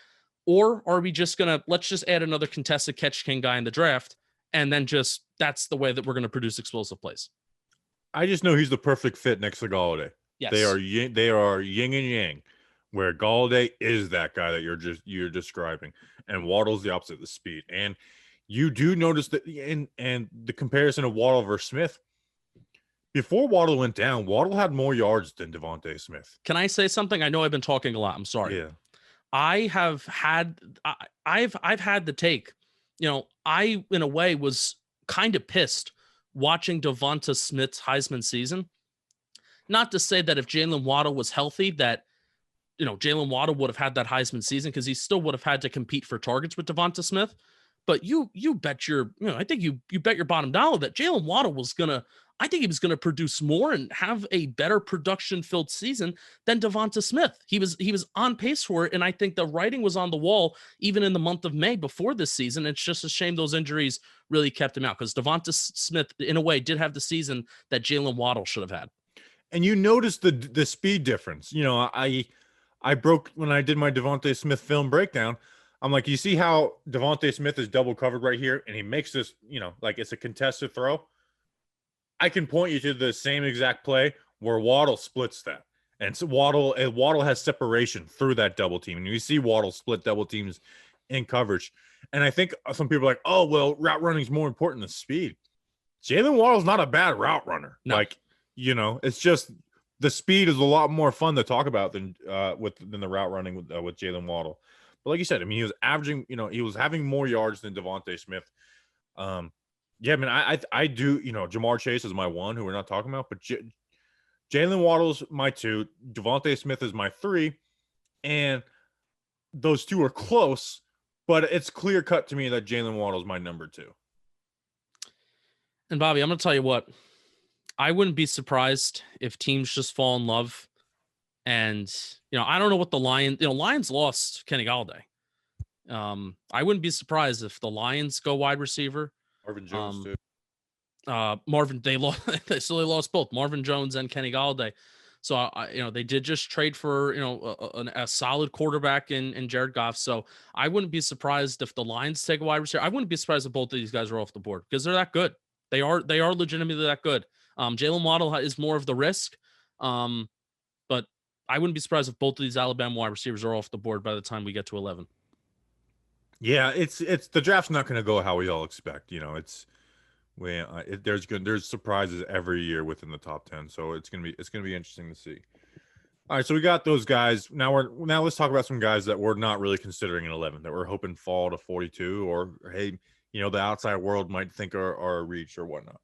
Or are we just going to, let's just add another contested catch king guy in the draft, and then just, that's the way that we're going to produce explosive plays. I just know he's the perfect fit next to Galladay. Yes. They are yin and yang, where Galladay is that guy that you're describing, and Waddle's the opposite, the speed. And you do notice that and the comparison of Waddle versus Smith. Before Waddle went down, Waddle had more yards than DeVonta Smith. Can I say something? I know I've been talking a lot. I'm sorry. Yeah. I've had the take, I in a way was kind of pissed watching DeVonta Smith's Heisman season. Not to say that if Jaylen Waddle was healthy, that Jaylen Waddle would have had that Heisman season, because he still would have had to compete for targets with DeVonta Smith. But you bet your, I think you bet your bottom dollar that Jaylen Waddle was gonna, I think he was gonna produce more and have a better production filled season than DeVonta Smith. He was on pace for it, and I think the writing was on the wall even in the month of May before this season. It's just a shame those injuries really kept him out, because DeVonta Smith, in a way, did have the season that Jaylen Waddle should have had. And you notice the speed difference. I broke when I did my DeVonta Smith film breakdown. I'm like, you see how DeVonta Smith is double covered right here, and he makes this, like it's a contested throw. I can point you to the same exact play where Waddle splits that. And so Waddle has separation through that double team. And you see Waddle split double teams in coverage. And I think some people are like, oh, well, route running is more important than speed. Jaylen Waddle's not a bad route runner. No. It's just the speed is a lot more fun to talk about than the route running with Jaylen Waddle. But like you said, I mean, he was averaging, he was having more yards than DeVonta Smith. Yeah, I mean, I do, Jamar Chase is my one who we're not talking about, but Jaylen Waddle's my two, DeVonta Smith is my three, and those two are close, but it's clear cut to me that Jaylen Waddle's my number two. And Bobby, I'm going to tell you what, I wouldn't be surprised if teams just fall in love. And, I don't know what the Lions lost Kenny Galladay. I wouldn't be surprised if the Lions go wide receiver. Marvin Jones too. They lost both Marvin Jones and Kenny Galladay. So they did just trade for a solid quarterback in Jared Goff. So I wouldn't be surprised if the Lions take a wide receiver. I wouldn't be surprised if both of these guys are off the board, because they're that good. They are legitimately that good. Jaylen Waddle is more of the risk, but I wouldn't be surprised if both of these Alabama wide receivers are off the board by the time we get to 11. Yeah, it's the draft's not going to go how we all expect. There's surprises every year within the top 10, so it's gonna be interesting to see. All right, so we got those guys. Now let's talk about some guys that we're not really considering in 11, that we're hoping fall to 42, or hey, the outside world might think are a reach or whatnot.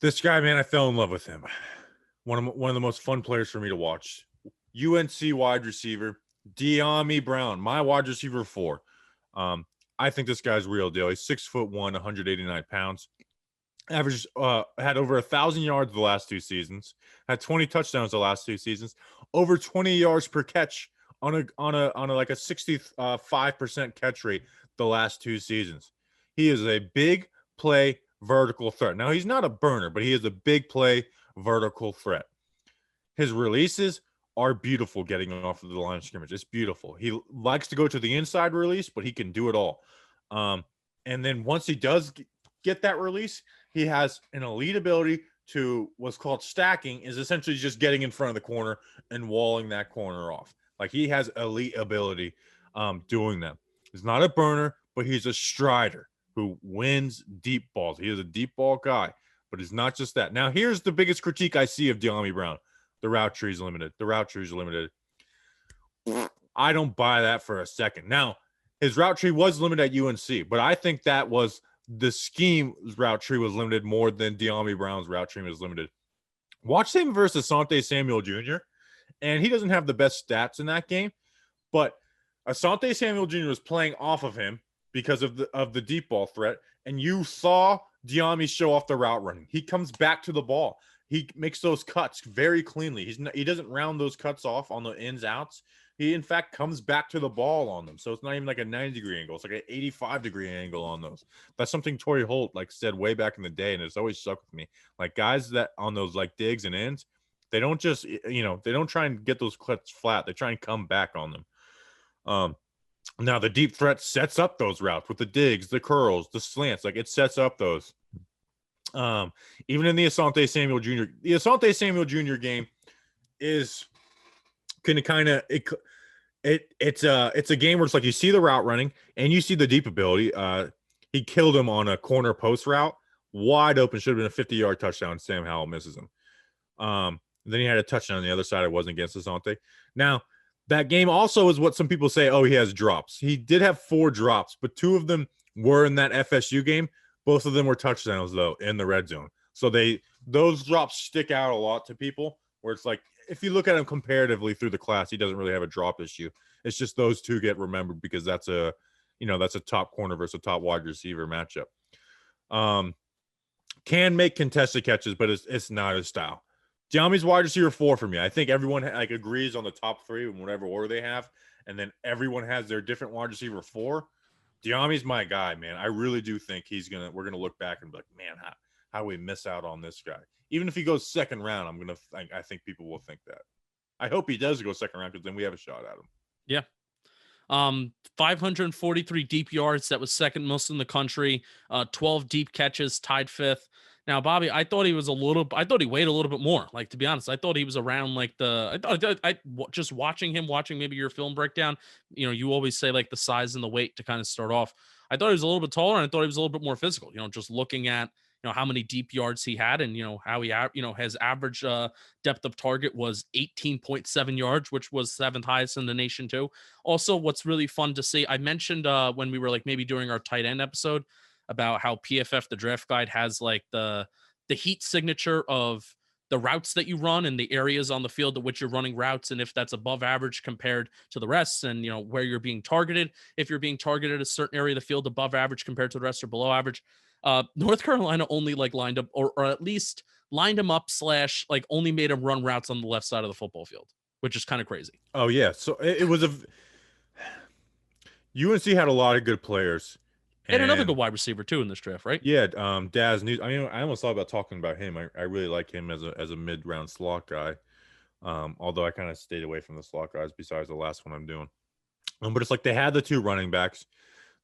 This guy, man, I fell in love with him. One of the most fun players for me to watch. UNC wide receiver Dyami Brown, my wide receiver 4. I think this guy's real deal. He's 6'1", 189 pounds. Averaged had over 1,000 yards the last 2 seasons. Had 20 touchdowns the last 2 seasons. Over 20 yards per catch on a like a 65% catch rate the last 2 seasons. He is a big play vertical threat. Now, he's not a burner, but he is a big play vertical threat. His releases are beautiful getting off of the line of scrimmage. It's beautiful. He likes to go to the inside release, but he can do it all. And then once he does get that release, he has an elite ability to what's called stacking, is essentially just getting in front of the corner and walling that corner off. Like, he has elite ability doing that. He's not a burner, but he's a strider who wins deep balls. He is a deep ball guy, but he's not just that. Now, here's the biggest critique I see of Dyami Brown. The route tree is limited. The route tree is limited. I don't buy that for a second. Now, his route tree was limited at UNC, but I think that was the scheme's route tree was limited more than Dyami Brown's route tree was limited. Watch him versus Asante Samuel Jr., and he doesn't have the best stats in that game, but Asante Samuel Jr. was playing off of him because of the deep ball threat, and you saw Dyami show off the route running. He comes back to the ball. He makes those cuts very cleanly. He doesn't round those cuts off on the ins outs. He, in fact, comes back to the ball on them. So it's not even like a 90-degree angle. It's like an 85-degree angle on those. That's something Torrey Holt said way back in the day, and it's always stuck with me. Like, guys that on those digs and ends, they don't just they don't try and get those cuts flat. They try and come back on them. Now the deep threat sets up those routes with the digs, the curls, the slants. Like it sets up those. Even in the Asante Samuel Jr. game is can kind of it's a game where it's like you see the route running and you see the deep ability. He killed him on a corner post route, wide open, should have been a 50-yard touchdown. Sam Howell misses him. Then he had a touchdown on the other side. It wasn't against Asante. Now, that game also is what some people say, oh, he has drops. He did have 4 drops, but 2 of them were in that FSU game. Both of them were touchdowns, though, in the red zone. So those drops stick out a lot to people, where it's like, if you look at him comparatively through the class, he doesn't really have a drop issue. It's just those 2 get remembered because that's a top corner versus a top wide receiver matchup. Can make contested catches, but it's not his style. Dyami's wide receiver 4 for me. I think everyone agrees on the top 3 in whatever order they have, and then everyone has their different wide receiver 4. Dyami's my guy, man. I really do think we're gonna look back and be like, man, how we miss out on this guy? Even if he goes second round, I think people will think that. I hope he does go second round because then we have a shot at him. Yeah. 543 deep yards. That was second most in the country. 12 deep catches, tied 5th. Now, Bobby, I thought he weighed a little bit more. Like, to be honest, I thought he was around like just watching maybe your film breakdown, you always say like the size and the weight to kind of start off. I thought he was a little bit taller and I thought he was a little bit more physical, just looking at, how many deep yards he had and, how he, his average depth of target was 18.7 yards, which was 7th highest in the nation too. Also, what's really fun to see, I mentioned when we were like maybe doing our tight end episode about how PFF, the draft guide, has like the heat signature of the routes that you run and the areas on the field at which you're running routes. And if that's above average compared to the rest and, where you're being targeted, if you're being targeted a certain area of the field above average compared to the rest or below average. North Carolina only like lined up or at least lined him up / like only made him run routes on the left side of the football field, which is kind of crazy. Oh yeah. So it was UNC had a lot of good players. And another good wide receiver too in this draft, right? Yeah, Daz News. I mean, I almost thought about talking about him. I really like him as a mid-round slot guy. Although I kind of stayed away from the slot guys besides the last one I'm doing. But it's like they had the 2 running backs.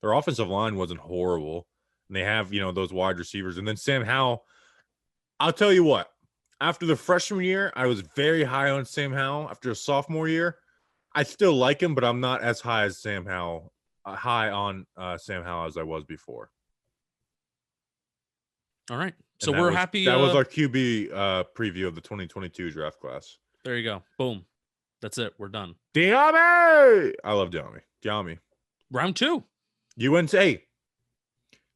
Their offensive line wasn't horrible. And they have, those wide receivers. And then Sam Howell, I'll tell you what, after the freshman year, I was very high on Sam Howell. After a sophomore year, I still like him, but I'm not as high as Sam Howell. High on Sam Howell as I was before. All right. So we're happy. That was our QB preview of the 2022 draft class. There you go. Boom. That's it. We're done. Dyami! I love Dyami. Round 2. UNC. Hey,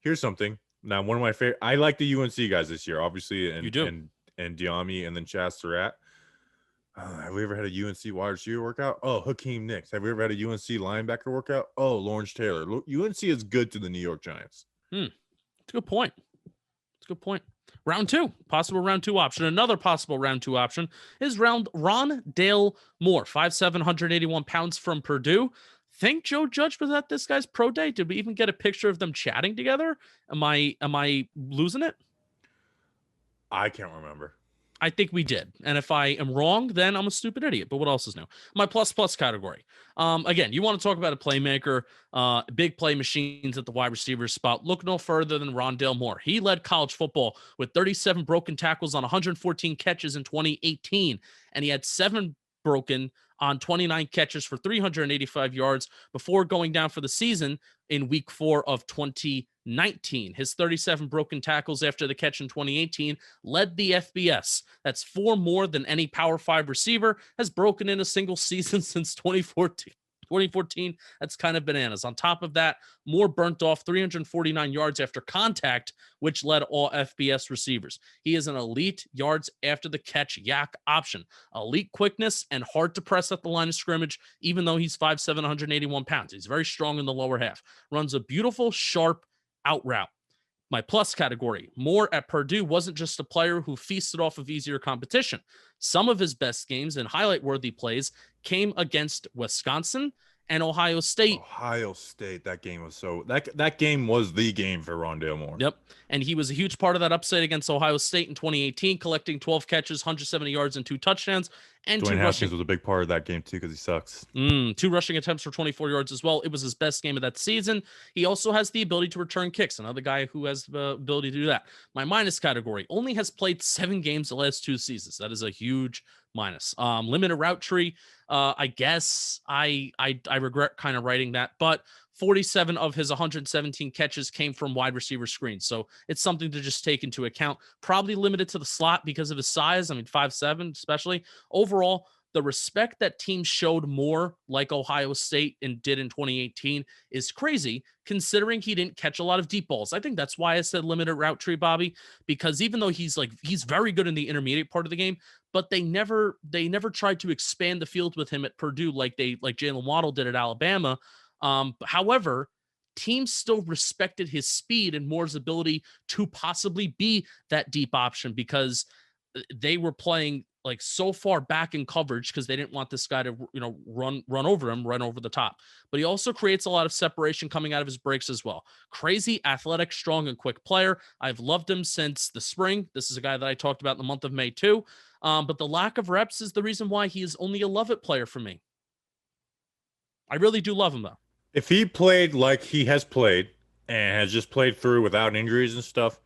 here's something. Now, one of my favorite. I like the UNC guys this year, obviously. And, you do. And Dyami and then Chaz Surratt. Have we ever had a UNC wide receiver workout? Oh, Hakeem Nicks. Have we ever had a UNC linebacker workout? Oh, Lawrence Taylor. UNC is good to the New York Giants. It's a good point. Round 2, possible round 2 option. Another possible round 2 option is Rondale Moore, 5'7", 181 pounds from Purdue. Think Joe Judge was at this guy's pro day? Did we even get a picture of them chatting together? Am I losing it? I can't remember. I think we did. And if I am wrong, then I'm a stupid idiot. But what else is new? My plus category. Again, you want to talk about a playmaker, big play machines at the wide receiver spot. Look no further than Rondale Moore. He led college football with 37 broken tackles on 114 catches in 2018. And he had 7 broken on 29 catches for 385 yards before going down for the season in week 4 of 2019. His 37 broken tackles after the catch in 2018 led the FBS. That's 4 more than any Power 5 receiver has broken in a single season since 2014. 2014, that's kind of bananas. On top of that, Moore burnt off 349 yards after contact, which led all FBS receivers. He is an elite yards after the catch yak option, elite quickness, and hard to press at the line of scrimmage, even though he's 5'7", 181 pounds. He's very strong in the lower half. Runs a beautiful, sharp out route. My plus category, Moore at Purdue wasn't just a player who feasted off of easier competition. Some of his best games and highlight-worthy plays came against Wisconsin and Ohio State. That game was that game was the game for Rondale Moore. Yep. And he was a huge part of that upset against Ohio State in 2018, collecting 12 catches, 170 yards, and 2 touchdowns. And Dwayne two Haskins rushing. was a big part of that game too because he sucks. 2 rushing attempts for 24 yards as well. It was his best game of that season. He also has the ability to return kicks. Another guy who has the ability to do that. My minus category only has played 7 games the last 2 seasons. That is a huge minus. Limited route tree. I guess I regret kind of writing that, but 47 of his 117 catches came from wide receiver screens. So it's something to just take into account. Probably limited to the slot because of his size. I mean, 5'7", especially. Overall, the respect that teams showed more like Ohio State and did in 2018 is crazy, considering he didn't catch a lot of deep balls. I think that's why I said limited route tree, Bobby, because even though he's very good in the intermediate part of the game, but they never tried to expand the field with him at Purdue like Jaylen Waddle did at Alabama. However, teams still respected his speed and Moore's ability to possibly be that deep option because they were playing like so far back in coverage because they didn't want this guy to, run over him, run over the top. But he also creates a lot of separation coming out of his breaks as well. Crazy, athletic, strong, and quick player. I've loved him since the spring. This is a guy that I talked about in the month of May too. But the lack of reps is the reason why he is only a love it player for me. I really do love him though. If he played like he has played and has just played through without injuries and stuff,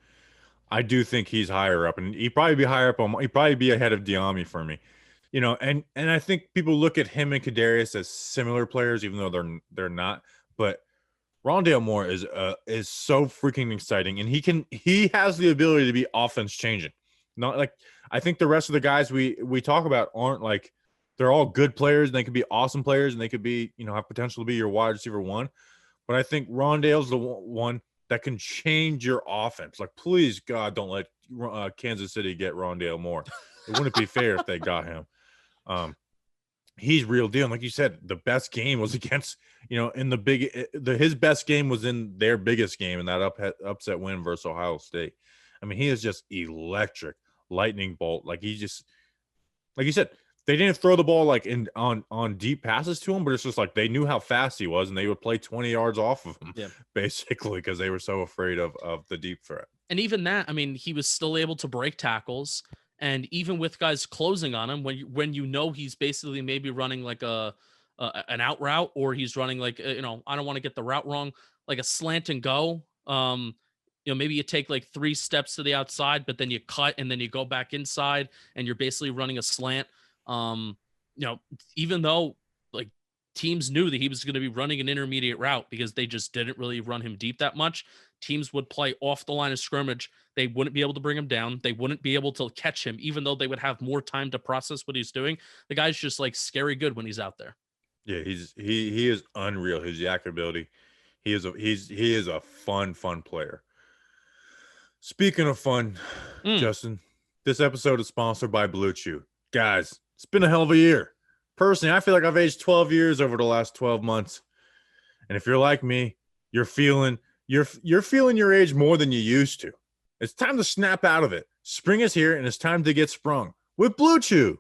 I do think he's higher up, and he'd probably be higher up on. He'd probably be ahead of Dyami for me, And I think people look at him and Kadarius as similar players, even though they're not. But Rondale Moore is so freaking exciting, and he has the ability to be offense changing. Not like I think the rest of the guys we talk about aren't like they're all good players, and they could be awesome players, and they could be have potential to be your wide receiver one. But I think Rondale's the one that can change your offense. Like, please, God, don't let Kansas City get Rondale Moore. It wouldn't be fair if they got him. He's real deal. And like you said, the best game was against, his best game was in their biggest game in that upset win versus Ohio State. I mean, he is just electric, lightning bolt. Like he just, like you said, they didn't throw the ball like on deep passes to him, but it's just like they knew how fast he was, and they would play 20 yards off of him, basically, because they were so afraid of the deep threat. And even that, I mean, he was still able to break tackles, and even with guys closing on him, when he's basically maybe running like an out route, or he's running like I don't want to get the route wrong, like a slant and go. Maybe you take like 3 steps to the outside, but then you cut and then you go back inside, and you're basically running a slant. Even though like teams knew that he was going to be running an intermediate route because they just didn't really run him deep that much, teams would play off the line of scrimmage. They wouldn't be able to bring him down. They wouldn't be able to catch him, even though they would have more time to process what he's doing. The guy's just like scary good when he's out there. Yeah, he is unreal. His yak ability. He is a fun player. Speaking of fun, Justin, this episode is sponsored by BlueChew. Guys, it's been a hell of a year. Personally, I feel like I've aged 12 years over the last 12 months. And if you're like me, you're feeling your age more than you used to. It's time to snap out of it. Spring is here, and it's time to get sprung with BlueChew.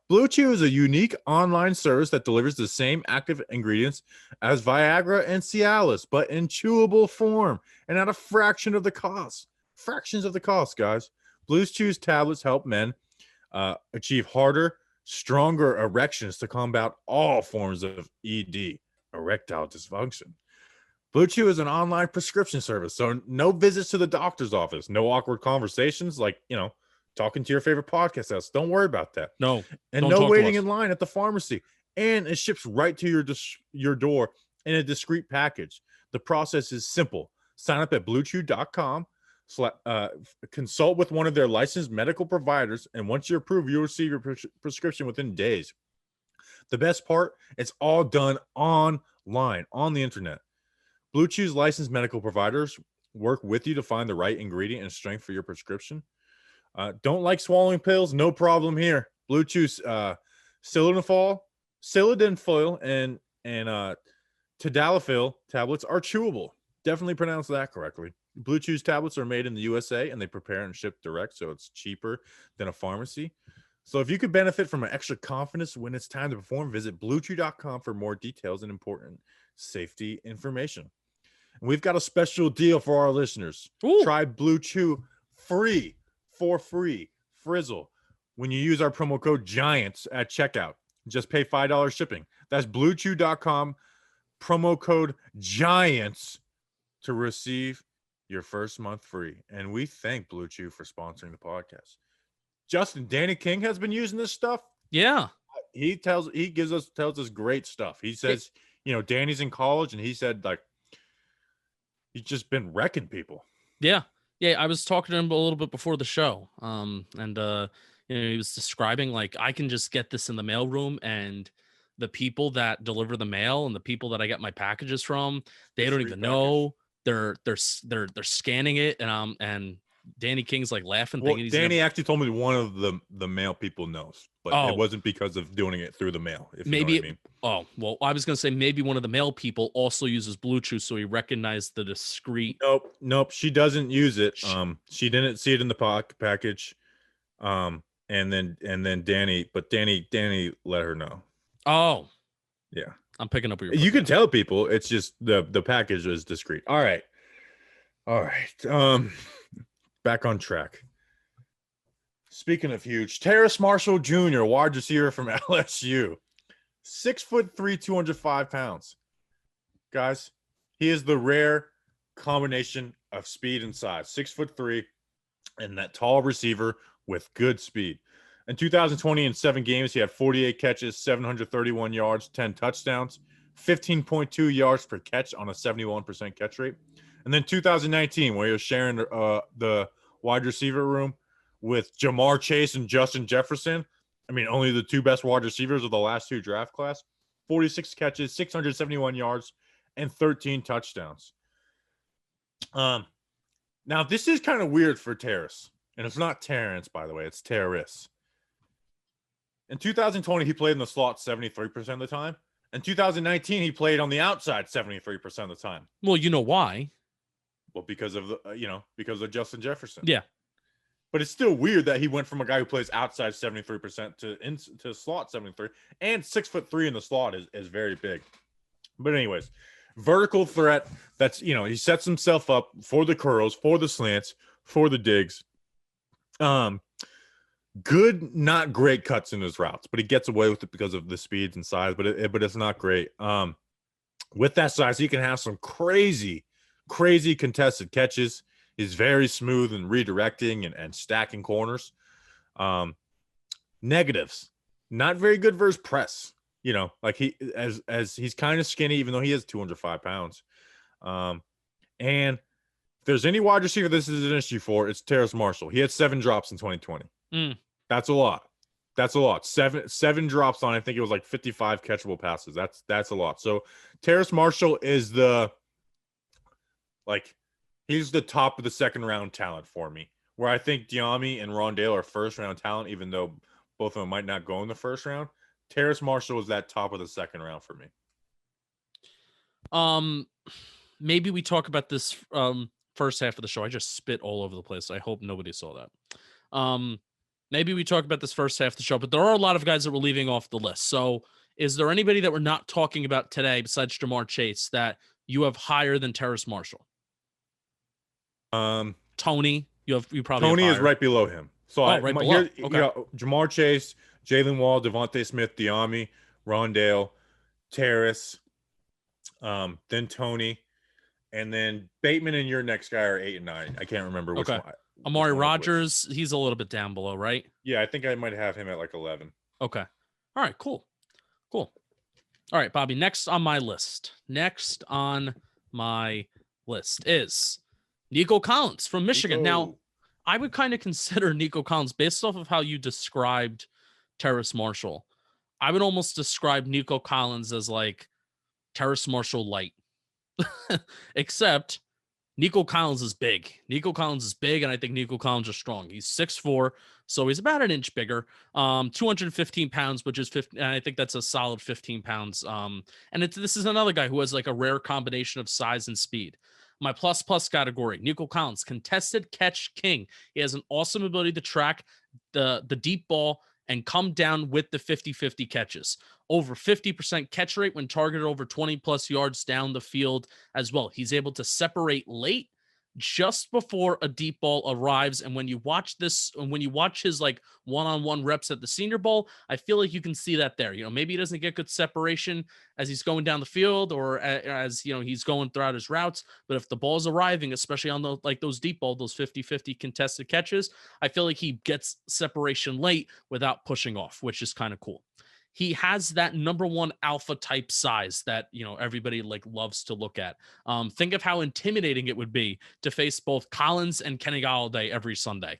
BlueChew is a unique online service that delivers the same active ingredients as Viagra and Cialis, but in chewable form and at a fraction of the cost. Fractions of the cost, guys. BlueChew's tablets help men achieve harder, stronger erections to combat all forms of ED, erectile dysfunction. BlueChew is an online prescription service, so no visits to the doctor's office, no awkward conversations like, talking to your favorite podcast host. Don't worry about that. No. And no waiting in line at the pharmacy. And it ships right to your door in a discreet package. The process is simple. Sign up at BlueChew.com. Consult with one of their licensed medical providers, and once you're approved, you'll receive your prescription within days. The best part, it's all done online, on the internet. BlueChew's licensed medical providers work with you to find the right ingredient and strength for your prescription. Don't like swallowing pills? No problem here. BlueChew's sildenafil, and tadalafil tablets are chewable. Definitely pronounce that correctly. BlueChew's tablets are made in the USA, and they prepare and ship direct, so it's cheaper than a pharmacy. So if you could benefit from an extra confidence when it's time to perform, visit BlueChew.com for more details and important safety information. And we've got a special deal for our listeners. Ooh. Try BlueChew for free. Frizzle. when you use our promo code GIANTS at checkout. Just pay $5 shipping. That's BlueChew.com, promo code GIANTS to receive your first month free. And we thank BlueChew for sponsoring the podcast. Justin, Danny King has been using this stuff. Yeah. He tells us great stuff. He says, Danny's in college, and he said, like, he's just been wrecking people. Yeah. I was talking to him a little bit before the show. He was describing, like, I can just get this in the mailroom, and the people that deliver the mail and the people that I get my packages from, they don't even know. They're scanning it, and Danny King's like laughing. Well, Danny actually told me one of the mail people knows, but it wasn't because of doing it through the mail. If maybe you know what I mean. Oh, well, I was gonna say maybe one of the mail people also uses BlueChew, so he recognized the discreet. Nope. She doesn't use it. She didn't see it in the package. And then Danny let her know. Oh, yeah. I'm picking up what you can tell people. It's just the package is discreet. All right. Back on track. Speaking of huge, Terrace Marshall Jr., wide receiver from LSU, 6'3", 205 pounds. Guys, he is the rare combination of speed and size. 6'3", and that tall receiver with good speed. In 2020, in 7 games, he had 48 catches, 731 yards, 10 touchdowns, 15.2 yards per catch on a 71% catch rate. And then 2019, where he was sharing the wide receiver room with Jamar Chase and Justin Jefferson. I mean, only the 2 best wide receivers of the last 2 draft class. 46 catches, 671 yards, and 13 touchdowns. Now, this is kind of weird for Terrace. And it's not Terrence, by the way. It's Terrace. In 2020, he played in the slot 73% of the time. In 2019, he played on the outside 73% of the time. Well, you know why? Well, because of because of Justin Jefferson. Yeah. But it's still weird that he went from a guy who plays outside 73% to slot 73, and 6'3" in the slot is very big. But anyways, vertical threat. That's he sets himself up for the curls, for the slants, for the digs. Good, not great cuts in his routes, but he gets away with it because of the speeds and size. But it's not great. With that size, he can have some crazy contested catches. He's very smooth in redirecting and stacking corners. Negatives, not very good versus press. Like as he's kind of skinny, even though he is 205 pounds. And if there's any wide receiver this is an issue for, it's Terrace Marshall. He had 7 drops in 2020. That's a lot. Seven drops on, I think it was like 55 catchable passes. That's a lot. So Terrace Marshall is he's the top of the second round talent for me. Where I think Dyami and Rondale are first round talent, even though both of them might not go in the first round. Terrace Marshall is that top of the second round for me. Maybe we talk about this first half of the show. I just spit all over the place. I hope nobody saw that. Maybe we talk about this first half of the show, but there are a lot of guys that we're leaving off the list. So is there anybody that we're not talking about today besides Jamar Chase that you have higher than Terrace Marshall? Tony, you probably Tony have is right below him. So right below. Okay. Jamar Chase, Jaylen Wall, DeVonta Smith, Dyami, Rondale, Terrace, then Tony, and then Bateman and your next guy are 8 and 9. I can't remember which one. Amari Rodgers, he's a little bit down below, right? Yeah, I think I might have him at like 11. Okay. All right, cool. All right, Bobby, next on my list is Nico Collins from Michigan. Now, I would kind of consider Nico Collins, based off of how you described Terrace Marshall, I would almost describe Nico Collins as like Terrace Marshall light. Except Nico Collins is big. And I think Nico Collins is strong. He's 6'4", so he's about an inch bigger. 215 pounds, which is 50. I think that's a solid 15 pounds. And this is another guy who has like a rare combination of size and speed. My plus category, Nico Collins, contested catch king. He has an awesome ability to track the deep ball and come down with the 50-50 catches. Over 50% catch rate when targeted over 20-plus yards down the field as well. He's able to separate late just before a deep ball arrives. And when you watch his like one-on-one reps at the Senior Bowl, I feel like you can see that there. Maybe he doesn't get good separation as he's going down the field or as he's going throughout his routes. But if the ball's arriving, especially on those deep ball, those 50-50 contested catches, I feel like he gets separation late without pushing off, which is kind of cool. He has that number one alpha type size that, everybody like loves to look at. Think of how intimidating it would be to face both Collins and Kenny Golladay every Sunday.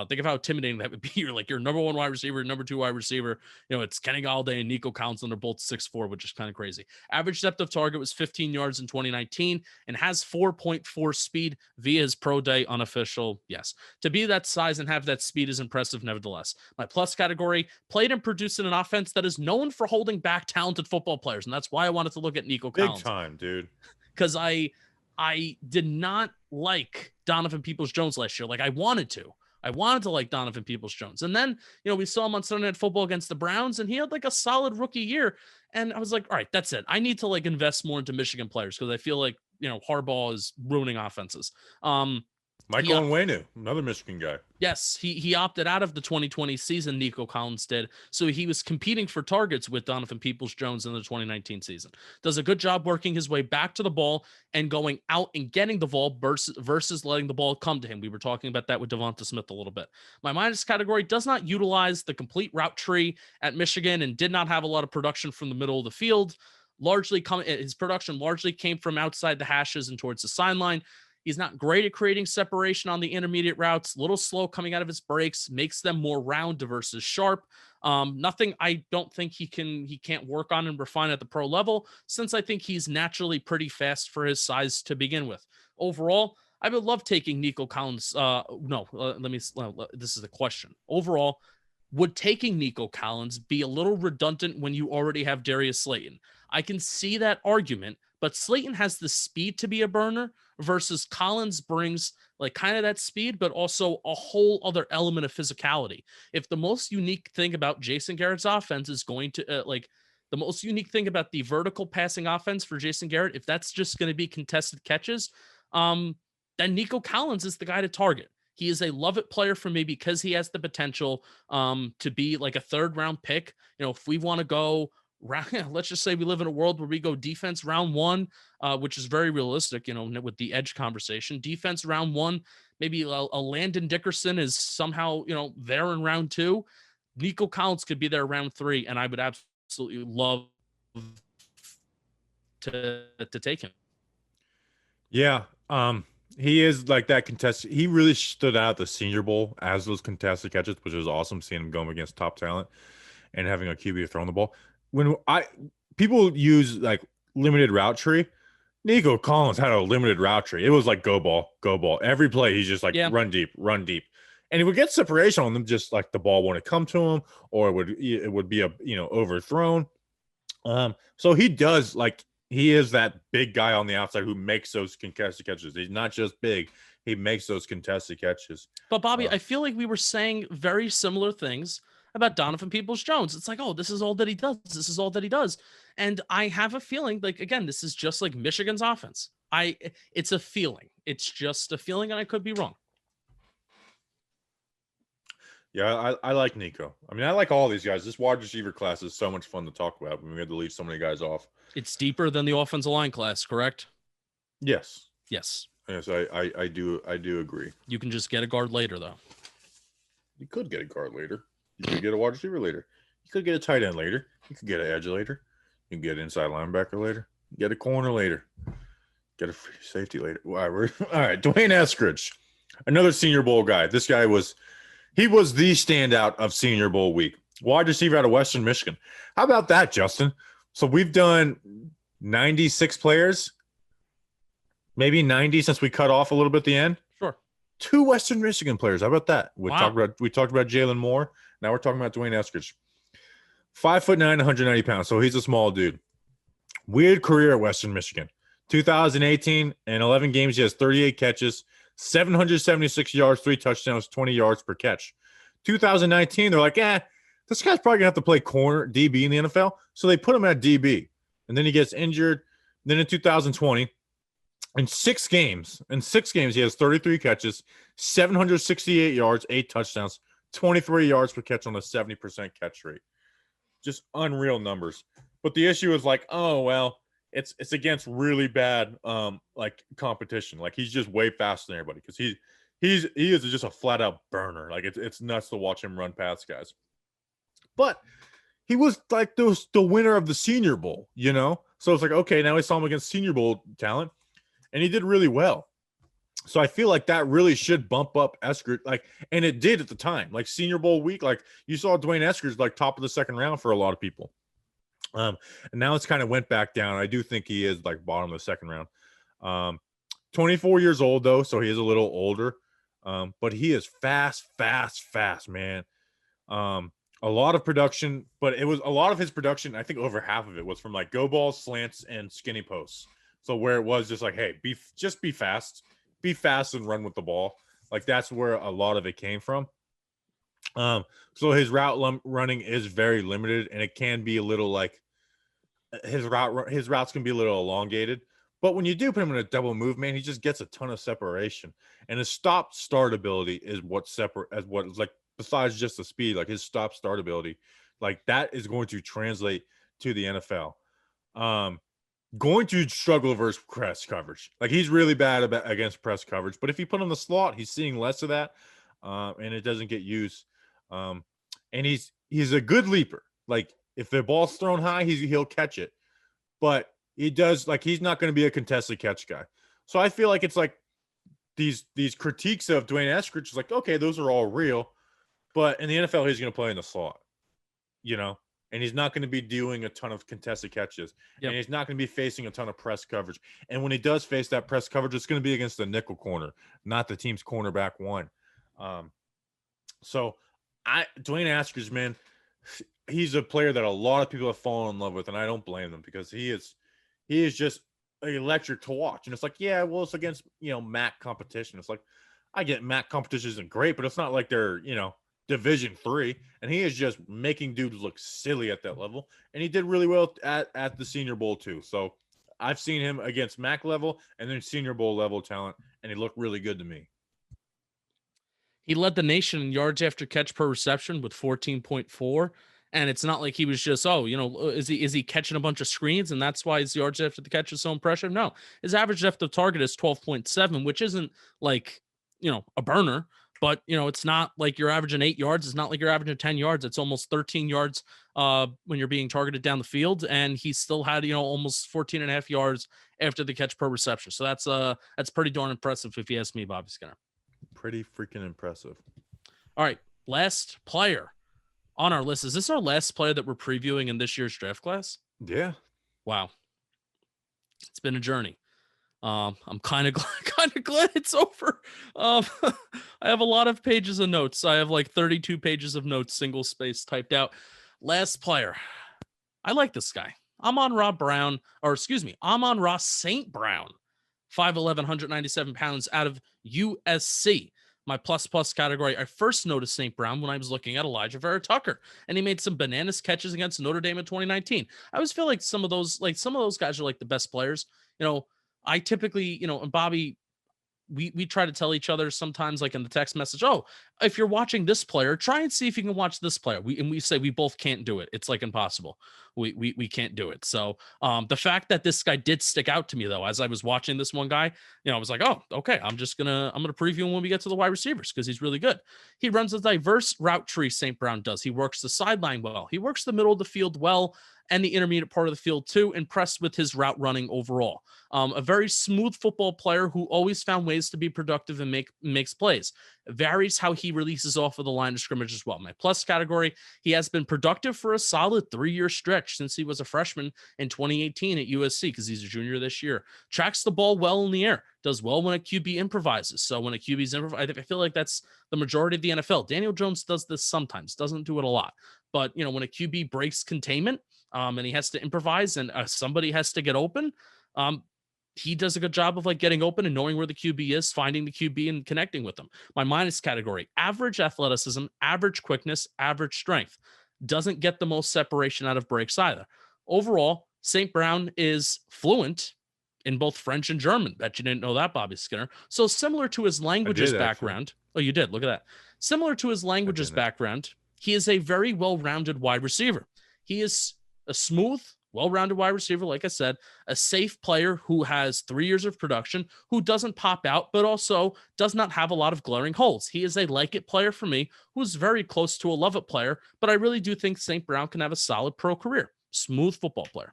Think of how intimidating that would be. You're like your number one wide receiver, number two wide receiver. It's Kenny Golladay and Nico Collins, and they're both 6'4", which is kind of crazy. Average depth of target was 15 yards in 2019 and has 4.4 speed via his pro day unofficial. Yes. To be that size and have that speed is impressive nevertheless. My plus category, played and produced in an offense that is known for holding back talented football players. And that's why I wanted to look at Nico Collins. Big time, dude. Because I did not like Donovan Peoples-Jones last year. Like I wanted to like Donovan Peoples-Jones. And then, we saw him on Sunday Night Football against the Browns, and he had like a solid rookie year. And I was like, all right, that's it. I need to like invest more into Michigan players because I feel like, Harbaugh is ruining offenses. Michael Onwenu, another Michigan guy. Yes, he opted out of the 2020 season, Nico Collins did. So he was competing for targets with Donovan Peoples-Jones in the 2019 season. Does a good job working his way back to the ball and going out and getting the ball versus letting the ball come to him. We were talking about that with DeVonta Smith a little bit. My minus category does not utilize the complete route tree at Michigan and did not have a lot of production from the middle of the field. His production largely came from outside the hashes and towards the sideline. He's not great at creating separation on the intermediate routes, a little slow coming out of his breaks, makes them more round versus sharp. Nothing I don't think he can't work on and refine at the pro level, since I think he's naturally pretty fast for his size to begin with. Overall, I would love taking Nico Collins. This is the question. Overall, would taking Nico Collins be a little redundant when you already have Darius Slayton? I can see that argument, but Slayton has the speed to be a burner versus Collins brings like kind of that speed, but also a whole other element of physicality. If the most unique thing about Jason Garrett's offense is going to the most unique thing about the vertical passing offense for Jason Garrett, if that's just going to be contested catches, then Nico Collins is the guy to target. He is a love it player for me because he has the potential to be like a 3rd round pick. If we want to go let's just say we live in a world where we go defense round 1, which is very realistic, with the edge conversation. Defense round 1, maybe a Landon Dickerson is somehow, there in round 2. Nico Collins could be there round 3, and I would absolutely love to take him. Yeah. He is like that contested. He really stood out at the Senior Bowl as those contested catches, which was awesome seeing him going against top talent and having a QB throwing the ball. When people use like limited route tree, Nico Collins had a limited route tree. It was like go ball. Every play he's just like run deep, and he would get separation on them, just like the ball wouldn't come to him, or it would be overthrown. So he does he is that big guy on the outside who makes those contested catches. He's not just big; he makes those contested catches. But Bobby, I feel like we were saying very similar things about Donovan Peoples-Jones. It's like, oh, this is all that he does. And I have a feeling, like, again, this is just like Michigan's offense. It's a feeling. It's just a feeling, and I could be wrong. Yeah, I like Nico. I mean, I like all these guys. This wide receiver class is so much fun to talk about. We had to leave so many guys off. It's deeper than the offensive line class, correct? Yes. Yes. Yes, I do agree. You can just get a guard later, though. You could get a guard later. You could get a wide receiver later. You could get a tight end later. You could get an edge later. You can get an inside linebacker later. Get a corner later. Get a free safety later. All right, Dwayne Eskridge, another Senior Bowl guy. This guy was the standout of Senior Bowl week. Wide receiver out of Western Michigan. How about that, Justin? So we've done 96 players, maybe 90 since we cut off a little bit at the end. Sure. 2 Western Michigan players. How about that? We Wow. talked about Jaylen Moore. Now we're talking about Dwayne Eskridge. 5'9", 190 pounds. So he's a small dude. Weird career at Western Michigan. 2018, in 11 games, he has 38 catches, 776 yards, 3 touchdowns, 20 yards per catch. 2019, they're like, this guy's probably going to have to play corner DB in the NFL. So they put him at DB. And then he gets injured. Then in 2020, In 6 games, he has 33 catches, 768 yards, 8 touchdowns, 23 yards per catch on a 70% catch rate. Just unreal numbers. But the issue is like, oh well, it's against really bad like competition. Like he's just way faster than everybody because he is just a flat out burner. Like it's nuts to watch him run past guys. But he was like the winner of the Senior Bowl, you know? So it's like, okay, now we saw him against Senior Bowl talent, and he did really well. So I feel like that really should bump up Eskridge, like, and it did at the time. Like Senior Bowl week, like you saw Dwayne Eskridge like top of the second round for a lot of people. And now it's kind of went back down. I do think he is like bottom of the second round. 24 years old though, so he is a little older. But he is fast, man. A lot of production, but it was a lot of his production. I think over half of it was from like go balls, slants, and skinny posts. So where it was just like, hey, be fast and run with the ball. Like that's where a lot of it came from. So his route running is very limited, and it can be a little like his routes can be a little elongated. But when you do put him in a double move, man, he just gets a ton of separation, and his start ability is what is like besides just the speed, like his start ability, like that is going to translate to the NFL. Going to struggle versus press coverage. Like he's really bad against press coverage, but if you put him in the slot, he's seeing less of that, and it doesn't get used. And he's a good leaper. Like if the ball's thrown high, he'll catch it, but he does like he's not going to be a contested catch guy. So I feel like it's like these critiques of Dwayne Eskridge is like, okay, those are all real, but in the NFL, he's going to play in the slot, you know. And he's not going to be doing a ton of contested catches. Yep. And he's not going to be facing a ton of press coverage. And when he does face that press coverage, it's going to be against the nickel corner, not the team's cornerback one. So Dwayne Eskridge, man, he's a player that a lot of people have fallen in love with, and I don't blame them because he is just electric to watch. And it's like, yeah, well, it's against, MAC competition. It's like, I get MAC competition isn't great, but it's not like they're, Division III, and he is just making dudes look silly at that level. And he did really well at the Senior Bowl too. So I've seen him against MAC level and then Senior Bowl level talent, and he looked really good to me. He led the nation in yards after catch per reception with 14.4. And it's not like he was just, is he catching a bunch of screens and that's why his yards after the catch is so impressive? No, his average depth of target is 12.7, which isn't like, a burner. But, it's not like you're averaging 8 yards. It's not like you're averaging 10 yards. It's almost 13 yards when you're being targeted down the field. And he still had, almost 14 and a half yards after the catch per reception. So that's pretty darn impressive if you ask me, Bobby Skinner. Pretty freaking impressive. All right. Last player on our list. Is this our last player that we're previewing in this year's draft class? Yeah. Wow. It's been a journey. I'm kind of glad it's over. I have a lot of pages of notes. I have like 32 pages of notes, single space typed out. Last player. I like this guy. Amon-Ra St. Brown. 5'11", 197 pounds out of USC. My plus category. I first noticed St. Brown when I was looking at Elijah Vera Tucker, and he made some bananas catches against Notre Dame in 2019. I always feel like some of those guys are like the best players. I typically, and Bobby, we try to tell each other sometimes, like in the text message, oh, if you're watching this player, try and see if you can watch this player. We say we both can't do it. It's like impossible. We can't do it. So the fact that this guy did stick out to me though, as I was watching this one guy, I was like, oh, okay, I'm gonna preview him when we get to the wide receivers because he's really good. He runs a diverse route tree. St. Brown does. He works the sideline well. He works the middle of the field well, and the intermediate part of the field too. Impressed with his route running overall. A very smooth football player who always found ways to be productive and makes plays. Varies how he releases off of the line of scrimmage as well. My plus category, he has been productive for a solid 3-year stretch since he was a freshman in 2018 at USC because he's a junior this year. Tracks the ball well in the air. Does well when a QB improvises. So when a QB's improvise, I feel like that's the majority of the NFL. Daniel Jones does this sometimes, doesn't do it a lot. But, when a QB breaks containment and he has to improvise and somebody has to get open, he does a good job of like getting open and knowing where the QB is, finding the QB and connecting with them. My minus category, average athleticism, average quickness, average strength. Doesn't get the most separation out of breaks either. Overall, St. Brown is fluent in both French and German. Bet you didn't know that, Bobby Skinner. So similar to his languages background. Oh, you did. Look at that. Similar to his languages background, he is a very well-rounded wide receiver. He is a smooth, well-rounded wide receiver, like I said, a safe player who has 3 years of production, who doesn't pop out, but also does not have a lot of glaring holes. He is a like-it player for me, who's very close to a love-it player, but I really do think St. Brown can have a solid pro career. Smooth football player.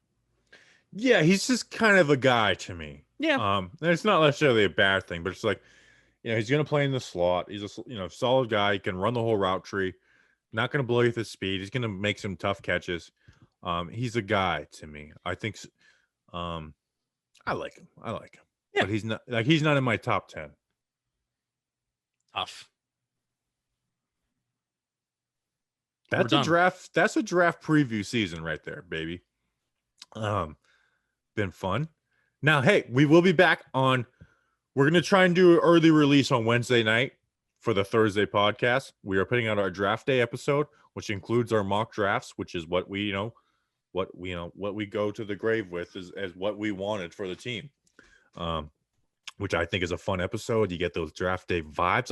Yeah, he's just kind of a guy to me. Yeah. It's not necessarily a bad thing, but it's like, he's going to play in the slot. He's a solid guy. He can run the whole route tree. Not going to blow you with his speed. He's going to make some tough catches. He's a guy to me. I think. I like him. Yeah. But he's not in my top 10. Tough. That's a draft. That's a draft preview season right there, baby. Been fun. Now, hey, we will be back on. We're going to try and do an early release on Wednesday night for the Thursday podcast. We are putting out our draft day episode, which includes our mock drafts, which is what we go to the grave with as what we wanted for the team. Which I think is a fun episode. You get those draft day vibes.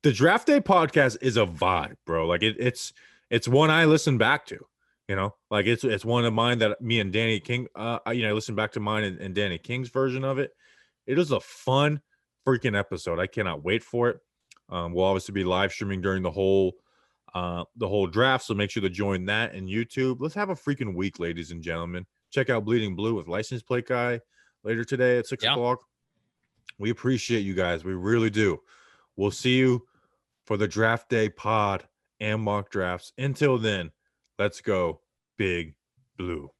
The draft day podcast is a vibe, bro. Like it's one I listen back to. Like it's one of mine that me and Danny King, I listen back to mine and Danny King's version of it. It is a fun freaking episode. I cannot wait for it. We'll obviously be live streaming during the whole draft, so make sure to join that in YouTube. Let's have a freaking week, ladies and gentlemen. Check out Bleeding Blue with License Plate Guy later today at 6 o'clock. We appreciate you guys. We really do. We'll see you for the draft day pod and mock drafts. Until then, let's go Big Blue.